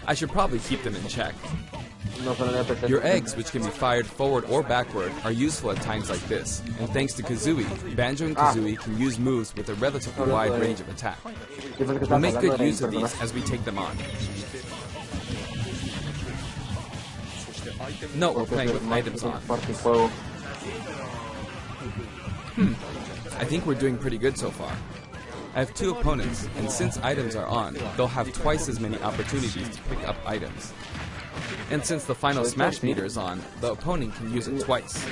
I should probably keep them in check. Your eggs, which can be fired forward or backward, are useful at times like this, and thanks to Kazooie, Banjo and Kazooie can use moves with a relatively wide range of attack. We'll make good use of these as we take them on. No, we're playing with items on. I think we're doing pretty good so far. I have two opponents, and since items are on, they'll have twice as many opportunities to pick up items. And since the final smash meter is on, the opponent can use it twice.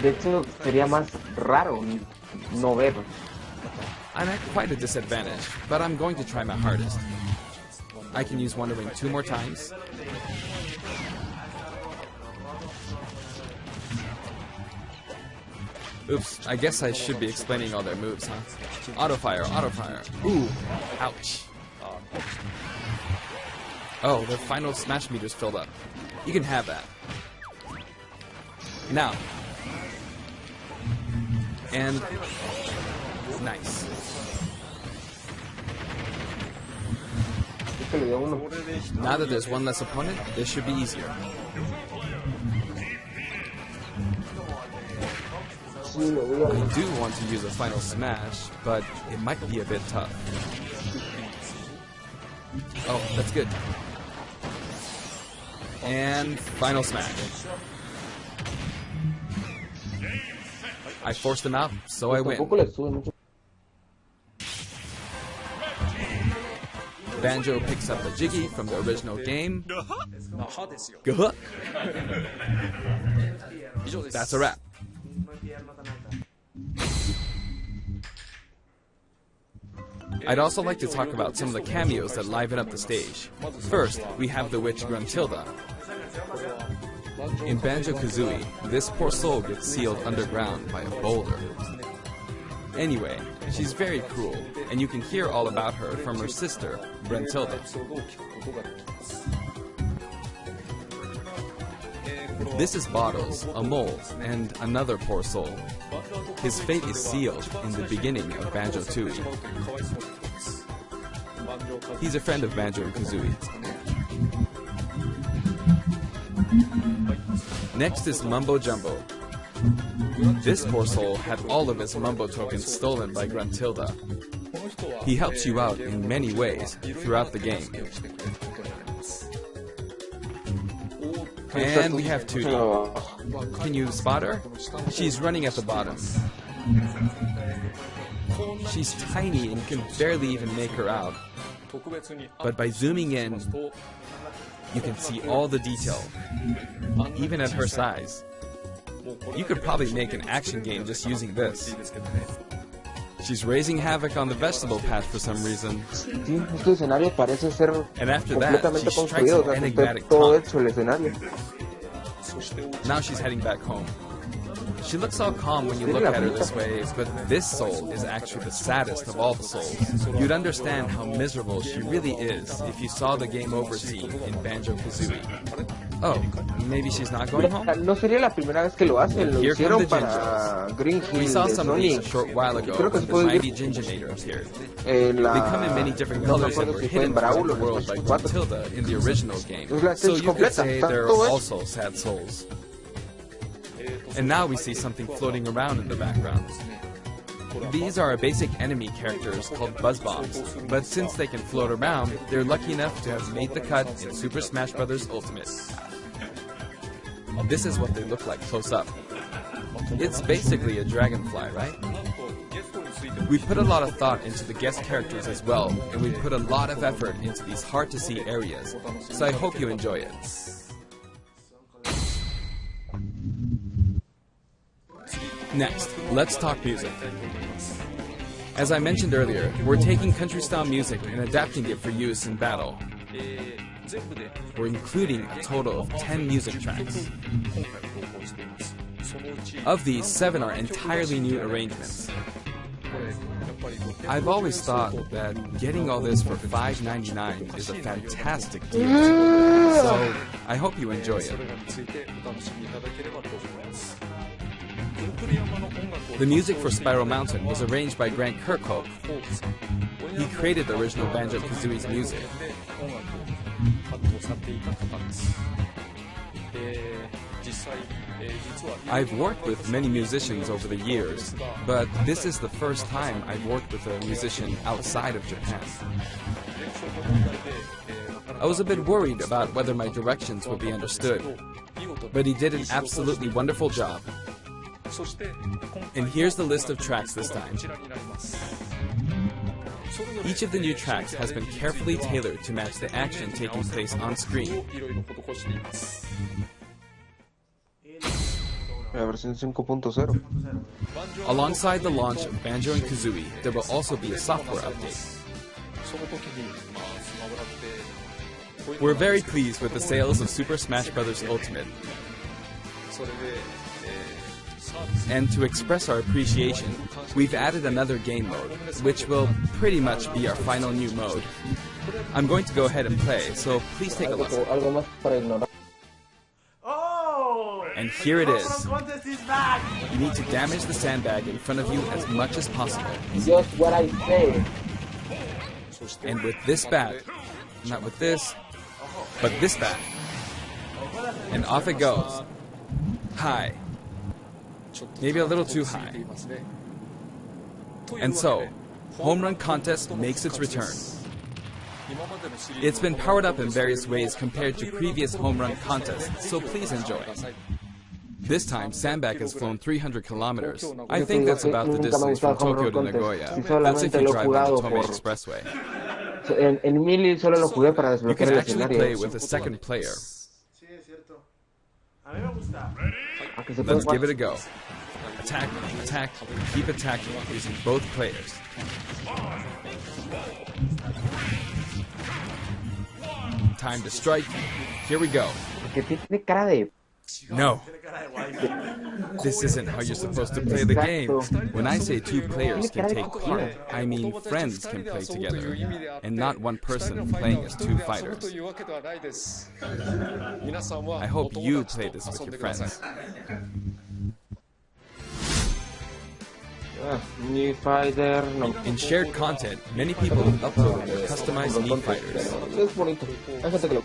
I'm at quite a disadvantage, but I'm going to try my hardest. I can use Wonder Wing 2 more times. Oops, I guess I should be explaining all their moves, huh? Auto fire, auto fire. Ooh, ouch. Oh, the final Smash meter's filled up. You can have that. Now. And... nice. Now that there's one less opponent, this should be easier. I do want to use a final smash, but it might be a bit tough. Oh, that's good. And final smash. I forced him out, so I win. Banjo picks up a Jiggy from the original game. Guh. That's a wrap. I'd also like to talk about some of the cameos that liven up the stage. First, we have the witch Gruntilda. In Banjo-Kazooie, this poor soul gets sealed underground by a boulder. Anyway, she's very cruel, and you can hear all about her from her sister, Gruntilda. This is Bottles, a mole, and another poor soul. His fate is sealed in the beginning of Banjo-Tooie. He's a friend of Banjo and Kazooie. Next is Mumbo Jumbo. This poor soul had all of his Mumbo tokens stolen by Gruntilda. He helps you out in many ways throughout the game. And we have Tootie. Can you spot her? She's running at the bottom. She's tiny and can barely even make her out. But by zooming in, you can see all the detail, even at her size. You could probably make an action game just using this. She's raising havoc on the vegetable patch for some reason. And after that, she strikes an enigmatic taunt. Now she's heading back home. She looks all calm when you look at her this way, but this soul is actually the saddest of all the souls. You'd understand how miserable she really is if you saw the game over scene in Banjo-Kazooie. Oh, maybe she's not going home? No sería la primera vez que lo hacen. Lo hicieron para Green Hill. We saw some of these a short while ago when the mighty Ginginator appeared. They come in many different colors and were hidden from the world by Gruntilda in the original game. So you could say they're also sad souls. And now we see something floating around in the background. These are our basic enemy characters called Buzz Bombs, but since they can float around, they're lucky enough to have made the cut in Super Smash Bros. Ultimate. This is what they look like close up. It's basically a dragonfly, right? We put a lot of thought into the guest characters as well, and we put a lot of effort into these hard-to-see areas, so I hope you enjoy it. Next, let's talk music. As I mentioned earlier, we're taking country-style music and adapting it for use in battle. We're including a total of 10 music tracks. Of these, 7 are entirely new arrangements. I've always thought that getting all this for $5.99 is a fantastic deal. So, I hope you enjoy it. The music for Spiral Mountain was arranged by Grant Kirkhope. He created the original Banjo-Kazooie's music. I've worked with many musicians over the years, but this is the first time I've worked with a musician outside of Japan. I was a bit worried about whether my directions would be understood, but he did an absolutely wonderful job. And here's the list of tracks this time. Each of the new tracks has been carefully tailored to match the action taking place on screen. Alongside the launch of Banjo and Kazooie, there will also be a software update. We're very pleased with the sales of Super Smash Bros. Ultimate. And to express our appreciation, we've added another game mode, which will pretty much be our final new mode. I'm going to go ahead and play, so please take a listen. Algo más para ignorar. Oh! And here it is. Contest is back! You need to damage the sandbag in front of you as much as possible. Just what I say. And with this bat, not with this, but this bat, and off it goes. High. Maybe a little too high. And so, Home Run Contest makes its return. It's been powered up in various ways compared to previous Home Run Contests, so please enjoy. This time, Sandbag has flown 300 kilometers. I think that's about the distance from Tokyo to Nagoya. That's if you drive on the Tomei Expressway. En Mili solo lo jugué para You desbloquear can el actually escenario. play with a second player. Sí, es cierto. A mí me gusta. Let's give it a go. Attack, attack, keep attacking using both players. Time to strike. Here we go. Que tiene cara de... No. This isn't how you're supposed to play the game. When I say two players can take part, I mean friends can play together, and not one person playing as two fighters. I hope you play this with your friends. Mii Fighter, no. In shared content, many people have uploaded their customized Mii Fighters. Es bonito. Hay gente que lo...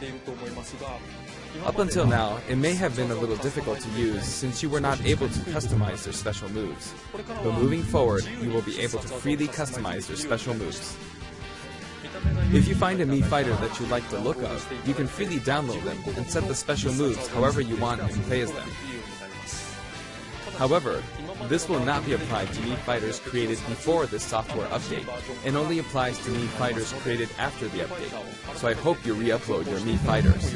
Up until now, it may have been a little difficult to use since you were not able to customize their special moves. But moving forward, you will be able to freely customize their special moves. If you find a Mii Fighter that you like the look of, you can freely download them and set the special moves however you want and play as them. However, this will not be applied to Mii Fighters created before this software update, and only applies to Mii Fighters created after the update, so I hope you re-upload your Mii Fighters.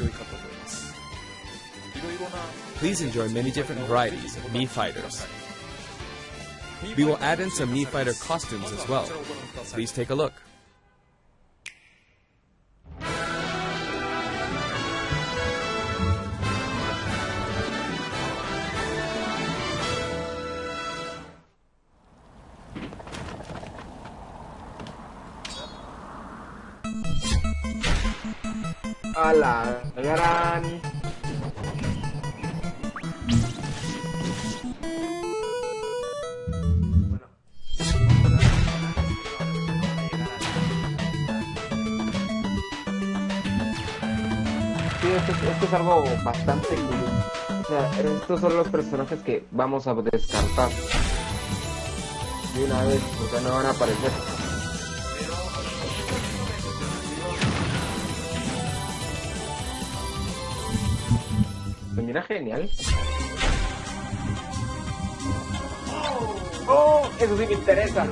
Please enjoy many different varieties of Mii Fighters. We will add in some Mii Fighter costumes as well. Please take a look. A la gran... Sí, esto es algo bastante curioso. O sea, estos son los personajes que vamos a descartar de una vez, porque no van a aparecer. Se mira genial. ¡Oh! Eso sí me interesa.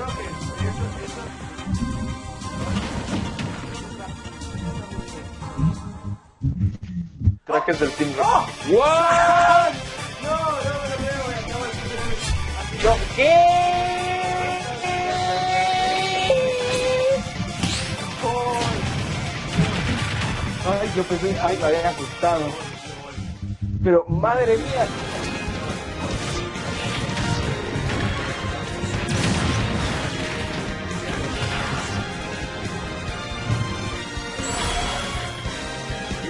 Trajes del Team Rocket. ¡What! No, ¿qué? Ay, yo pensé, ay, me había asustado. Pero, madre mía.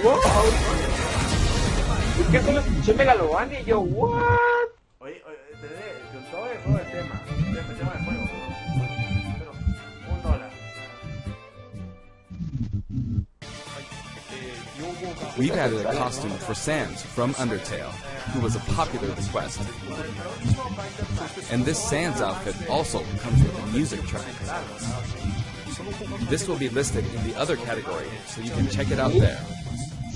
¡Wow! ¿Por qué solo escuché Megalovania y yo, what? Oye, con todo el juego de tema de juego, pero $1. We've added a costume for Sans from Undertale, who was a popular request. And this Sans outfit also comes with a music track. This will be listed in the other category, so you can check it out there.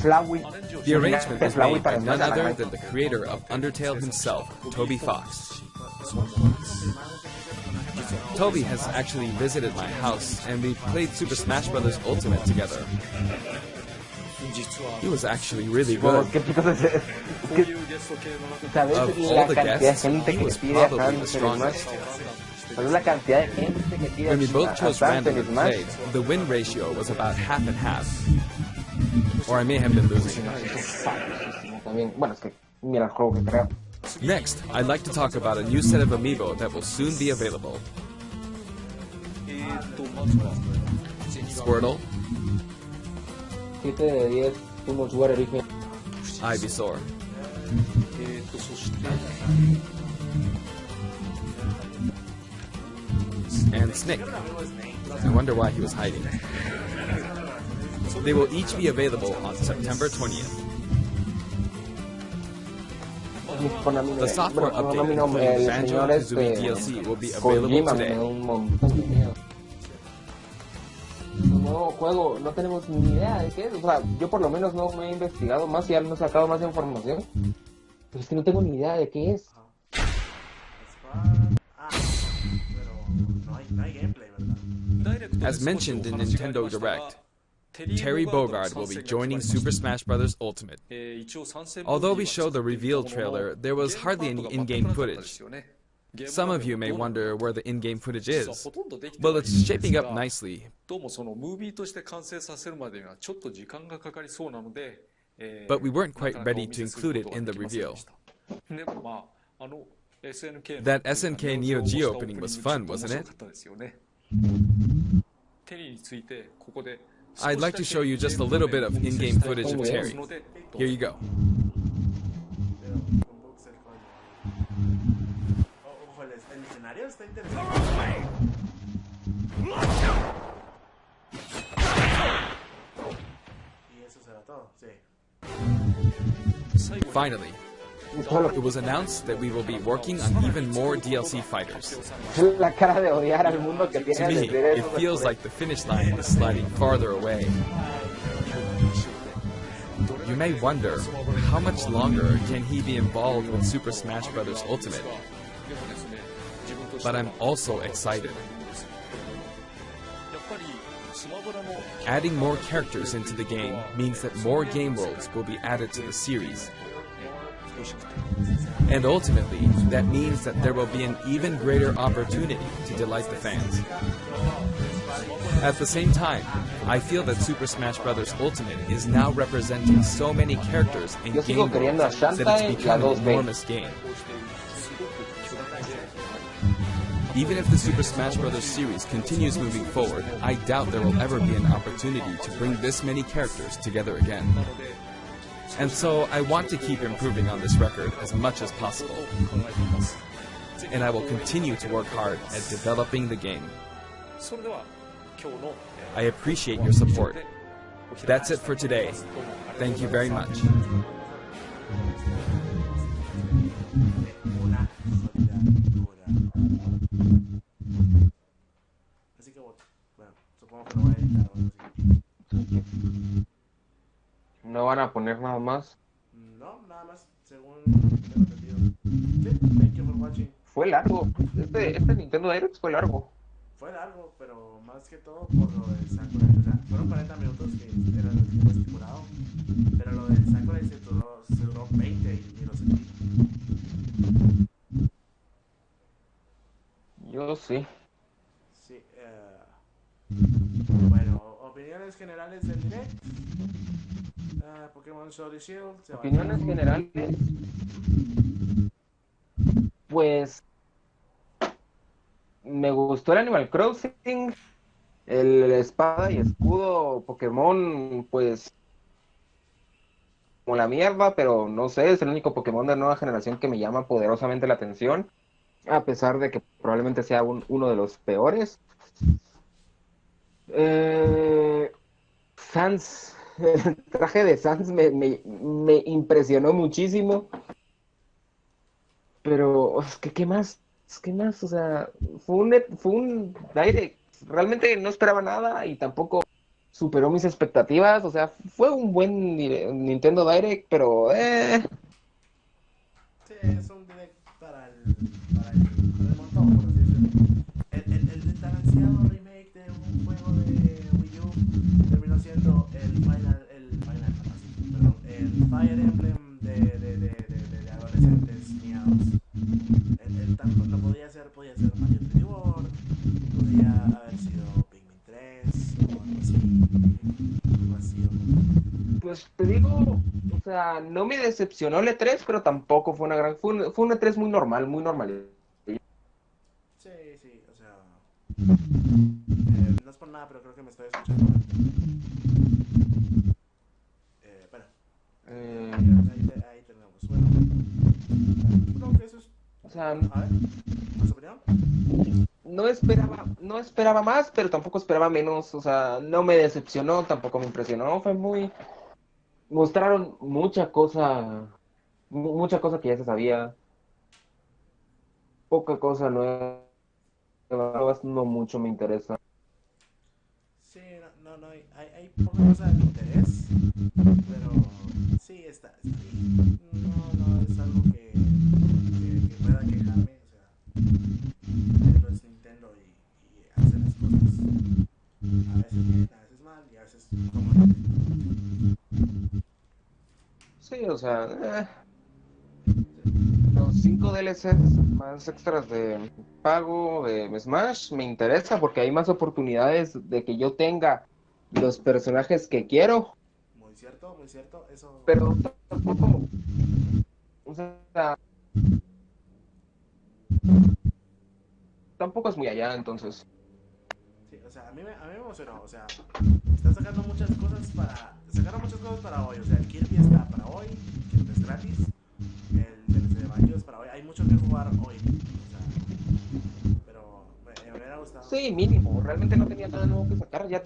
The arrangement was made by none other than the creator of Undertale himself, Toby Fox. Toby has actually visited my house, and we played Super Smash Bros. Ultimate together. He was actually really good. Of all the guests, he was probably the strongest. When we both chose random and played, the win ratio was about half and half. Or I may have been losing. Next, I'd like to talk about a new set of amiibo that will soon be available. Squirtle, 7 de 10, Too Much Water, dije. Ivysaur. And Snake. I wonder why he was hiding. They will each be available on September 20th. The software update including Banjo-Kazooie DLC will be available today. Un nuevo juego, no tenemos ni idea de qué es. O sea, yo por lo menos no me he investigado más y han sacado más información. Pero es que no tengo ni idea de qué es. As mentioned in Nintendo Direct, Terry Bogard will be joining Super Smash Bros. Ultimate. Although we showed the reveal trailer, there was hardly any in-game footage. Some of you may wonder where the in-game footage is. Well, it's shaping up nicely. But we weren't quite ready to include it in the reveal. That SNK Neo Geo opening was fun, wasn't it? I'd like to show you just a little bit of in-game footage of Terry. Here you go. El escenario está interesante. Y eso será todo, sí. Finally, it was announced that we will be working on even more DLC fighters. La cara de odiar al mundo que To tiene me, it feels like the finish line is sliding farther away. You may wonder, how much longer can he be involved with Super Smash Bros. Ultimate? But I'm also excited. Adding more characters into the game means that more game worlds will be added to the series. And ultimately, that means that there will be an even greater opportunity to delight the fans. At the same time, I feel that Super Smash Bros. Ultimate is now representing so many characters in Yo sigo game queriendo a worlds that Shantae it's y a become an 2B. enormous game. Even if the Super Smash Bros. Series continues moving forward, I doubt there will ever be an opportunity to bring this many characters together again. And so I want to keep improving on this record as much as possible. And I will continue to work hard at developing the game. I appreciate your support. That's it for today. Thank you very much. Así que bueno, supongo que no va a editar o algo así. No van a poner nada más. No, nada más, según tengo entendido. Sí, thank you for watching. Fue largo. Este Nintendo Direct fue largo. Fue largo, pero más que todo por lo de Sakurai. O sea, fueron 40 minutos que era el tiempo estipulado. Pero lo de Sakurai se duró 20 y lo sentí. Yo sí. Sí, bueno, opiniones generales del direct. Pokémon Sword y Shield. Opiniones generales. Pues me gustó el Animal Crossing, el espada y escudo Pokémon, pues como la mierda, pero no sé, es el único Pokémon de nueva generación que me llama poderosamente la atención, a pesar de que probablemente sea uno de los peores. Sans, el traje de Sans me impresionó muchísimo. Pero, es que, ¿qué más? ¿Qué más? O sea, fue un direct. Realmente no esperaba nada y tampoco superó mis expectativas. O sea, fue un buen Nintendo Direct, pero Sí, es un direct para el montón, por así decirlo. El tan ansiado remake de un juego de Wii U terminó siendo el Fire Emblem de adolescentes miados. El tanto lo podía ser Mario 3D World, podía haber sido Pikmin 3 o algo así. pues te digo, o sea, no me decepcionó el E3, pero tampoco fue una gran... Fue un E3 muy normal, muy normal. Sí, o sea... no es por nada, pero creo que me estoy escuchando. Ahí tenemos. Bueno, creo que eso es. O sea, A ver, ¿más opinión? no esperaba más, pero tampoco esperaba menos. O sea, no me decepcionó, tampoco me impresionó. Mostraron mucha cosa que ya se sabía, poca cosa nueva, no mucho me interesa. Sí, no hay poca cosa de interés, pero sí, está bien. No es algo que pueda quejarme, o sea, Nintendo es Nintendo y hace las cosas a veces bien, a veces mal y a veces como Nintendo. Sí, o sea, los 5 DLCs más extras de pago de Smash me interesa porque hay más oportunidades de que yo tenga los personajes que quiero, Muy cierto, eso. pero tampoco, o sea, tampoco es muy allá, entonces. Sí, o sea, a mí me emocionó, o sea, están sacando muchas cosas sacaron muchas cosas para hoy, o sea, el Kirby está para hoy, que es gratis, el DLC de Banjo es para hoy, hay mucho que jugar hoy, o sea, pero me hubiera gustado. Sí, mínimo, realmente no tenía nada nuevo que sacar, ya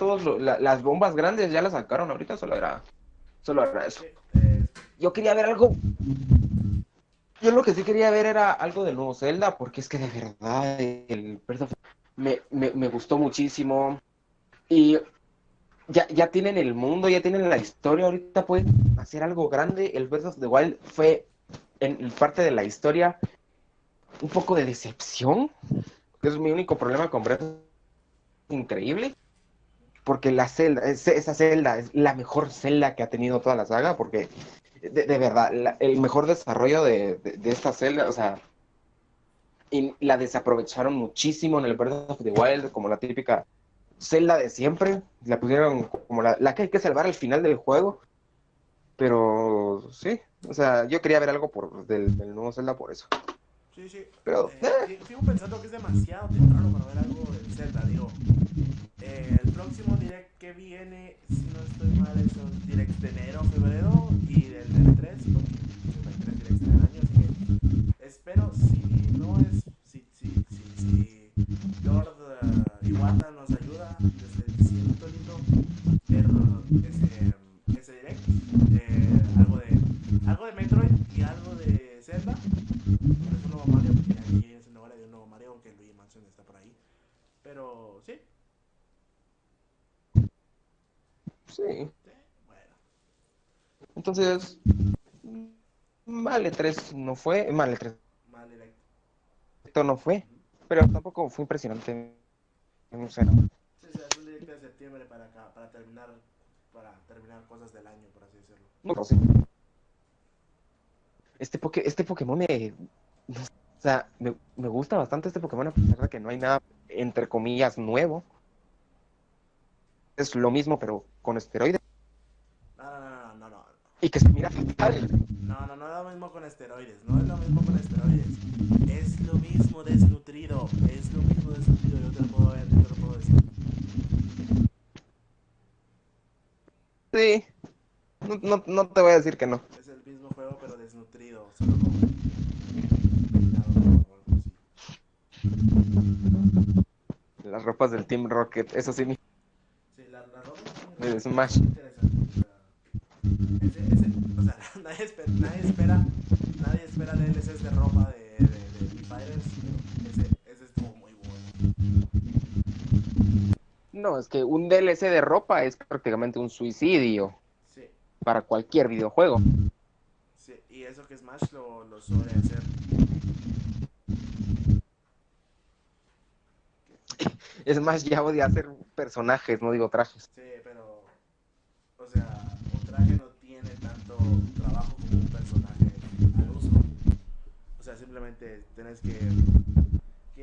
las bombas grandes ya las sacaron, ahorita solo era eso. Yo quería ver algo. Yo lo que sí quería ver era algo del nuevo Zelda, porque es que de verdad el Breath of me gustó muchísimo. Y ya tienen el mundo, ya tienen la historia, ahorita pueden hacer algo grande. El Breath of the Wild fue, en parte de la historia, un poco de decepción. Es mi único problema con Breath of the Wild. Increíble. Porque esa Zelda es la mejor Zelda que ha tenido toda la saga, porque de verdad, el mejor desarrollo de esta Zelda, o sea, y la desaprovecharon muchísimo en el Breath of the Wild, como la típica Zelda de siempre, la pusieron como la que hay que salvar al final del juego, pero sí, o sea, yo quería ver algo del nuevo Zelda por eso. Sí, Pero, sigo pensando que es demasiado temprano para ver algo del Zelda, digo. El próximo direct que viene, si no estoy mal, es un direct de enero, febrero y del 3, porque hay 3 directs en el año, así que espero, si Lord Iwata nos ayuda desde el cielo ver ese direct, algo de Metroid y algo de Zelda, pero es un nuevo Mario, porque aquí es una hora de un nuevo Mario, aunque Luigi Mansion está por ahí, pero sí. Sí. Bueno. Entonces, Male 3 no fue, Male 3 no fue, pero tampoco fue impresionante. No sé. Sí, es un directo de septiembre para terminar cosas del año, por así decirlo. No, sí. Este Pokémon o sea, me gusta bastante este Pokémon, a pesar de que no hay nada, entre comillas, nuevo. Es lo mismo, pero con esteroides. No. Y que se mira fatal. No es lo mismo con esteroides. Es lo mismo desnutrido. Yo te lo puedo decir. Sí. No te voy a decir que no. Es el mismo juego, pero desnutrido. Solo con peinado o algo así. Las ropas del Team Rocket, eso sí. Sí, la ropa De Smash. O sea, nadie espera DLCs de ropa de Fighters, pero ese estuvo muy bueno. No, es que un DLC de ropa es prácticamente un suicidio. Sí. Para cualquier videojuego. Sí, y eso que Smash lo suele hacer. Smash ya odia hacer personajes, no digo trajes. Sí, pero, o sea, un traje no tiene tanto trabajo como un personaje al uso. O sea, simplemente tienes que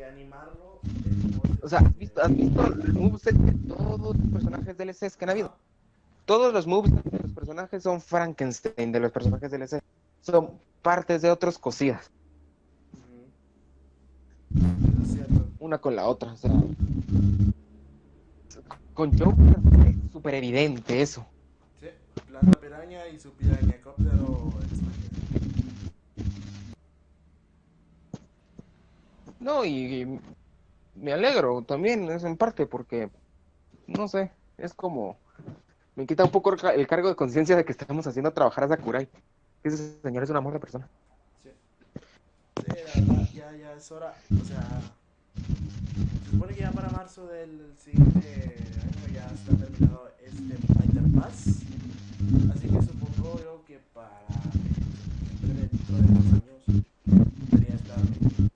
animarlo. O sea, ¿has visto el moveset de todos los personajes DLCs que han habido? Todos los moves de los personajes son Frankenstein de los personajes DLC. Son partes de otros cosidas. Eso es cierto. Una con la otra, o sea. Con Joker es súper evidente eso. Sí, planta piraña y su pirañacóptero expandido. No, y me alegro también, es en parte porque, no sé, es como, me quita un poco el cargo de conciencia de que estamos haciendo trabajar a Sakurai. Ese señor es un amor de persona. Sí. Sí, la verdad, ya es hora. O sea, se supone que ya para marzo del siguiente año ya está terminado este Fighter Pass. Así que supongo yo que para dentro de 2 años debería estar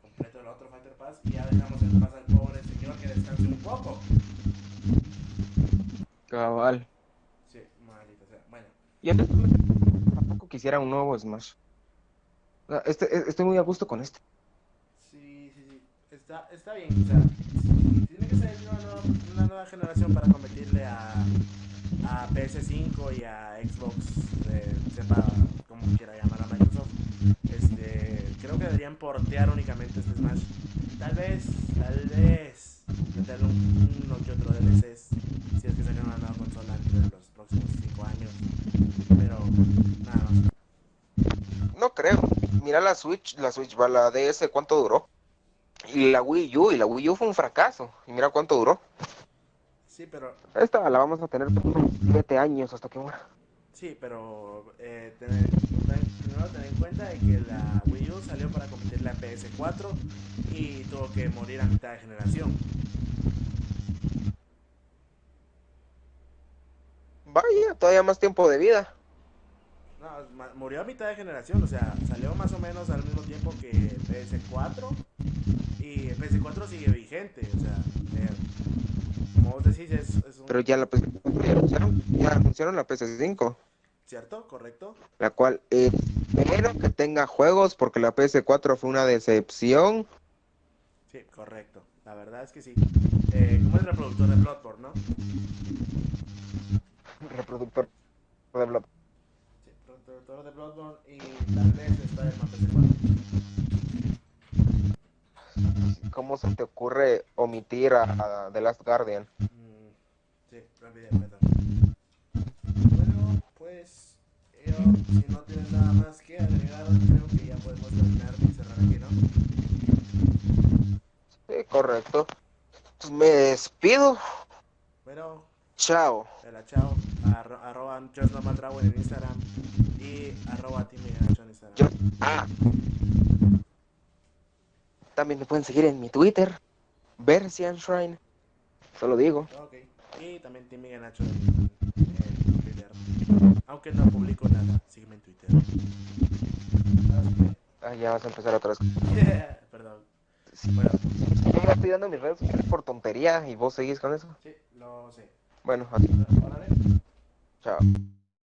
completo el otro Fighter Pass y ya dejamos en paz al pobre señor que descanse un poco. Cabal. Sí, maldita sea. Bueno. Y honestamente, tampoco quisiera un nuevo Smash. O sea, estoy muy a gusto con este. Sí. Está bien. O sea, tiene que ser una nueva generación para competirle a PS5 y a Xbox, sepa como quiera llamar a Microsoft. Creo que deberían portear únicamente este Smash. Tal vez meterle uno que otro DLCs si es que sacan una nueva consola entre los próximos 5 años. Pero nada más. No creo. Mira la Switch va la DS, ¿cuánto duró? Y la Wii U fue un fracaso. Y mira cuánto duró. Sí, pero Esta la vamos a tener por unos 7 años hasta que muera. sí, pero primero ten en cuenta de que la Wii U salió para competir la PS4 y tuvo que morir a mitad de generación. Vaya, todavía más tiempo de vida. No, murió a mitad de generación, o sea, salió más o menos al mismo tiempo que PS4 y PS4 sigue vigente, o sea, como vos decís, es un... Pero ya la ya anunciaron la PS5. ¿Cierto? ¿Correcto? La cual espero que tenga juegos porque la PS4 fue una decepción. Sí, correcto. La verdad es que sí. Como el reproductor de Bloodborne, ¿no? Reproductor de Bloodborne. Sí, reproductor de Bloodborne y tal vez Spider-Man PS4. ¿Cómo se te ocurre omitir a The Last Guardian? Sí, rápido, perdón. Bueno, pues si no tienes nada más que agregar, creo que ya podemos terminar y cerrar aquí, ¿no? Sí, correcto. Pues me despido. Bueno, chao. Chao. Arroba JustNormalDragon en Instagram y arroba TeamMegacho en Instagram. También me pueden seguir en mi Twitter, Versian Shrine. Solo digo. Ok. Y también Team Miguel Nacho en Twitter. Aunque no publico nada, sígueme en Twitter. Ya vas a empezar otra vez. Perdón. Sí. Bueno. Yo ya estoy dando mis redes sociales por tontería y vos seguís con eso. Sí, lo sé. Bueno, así. Órale. Chao.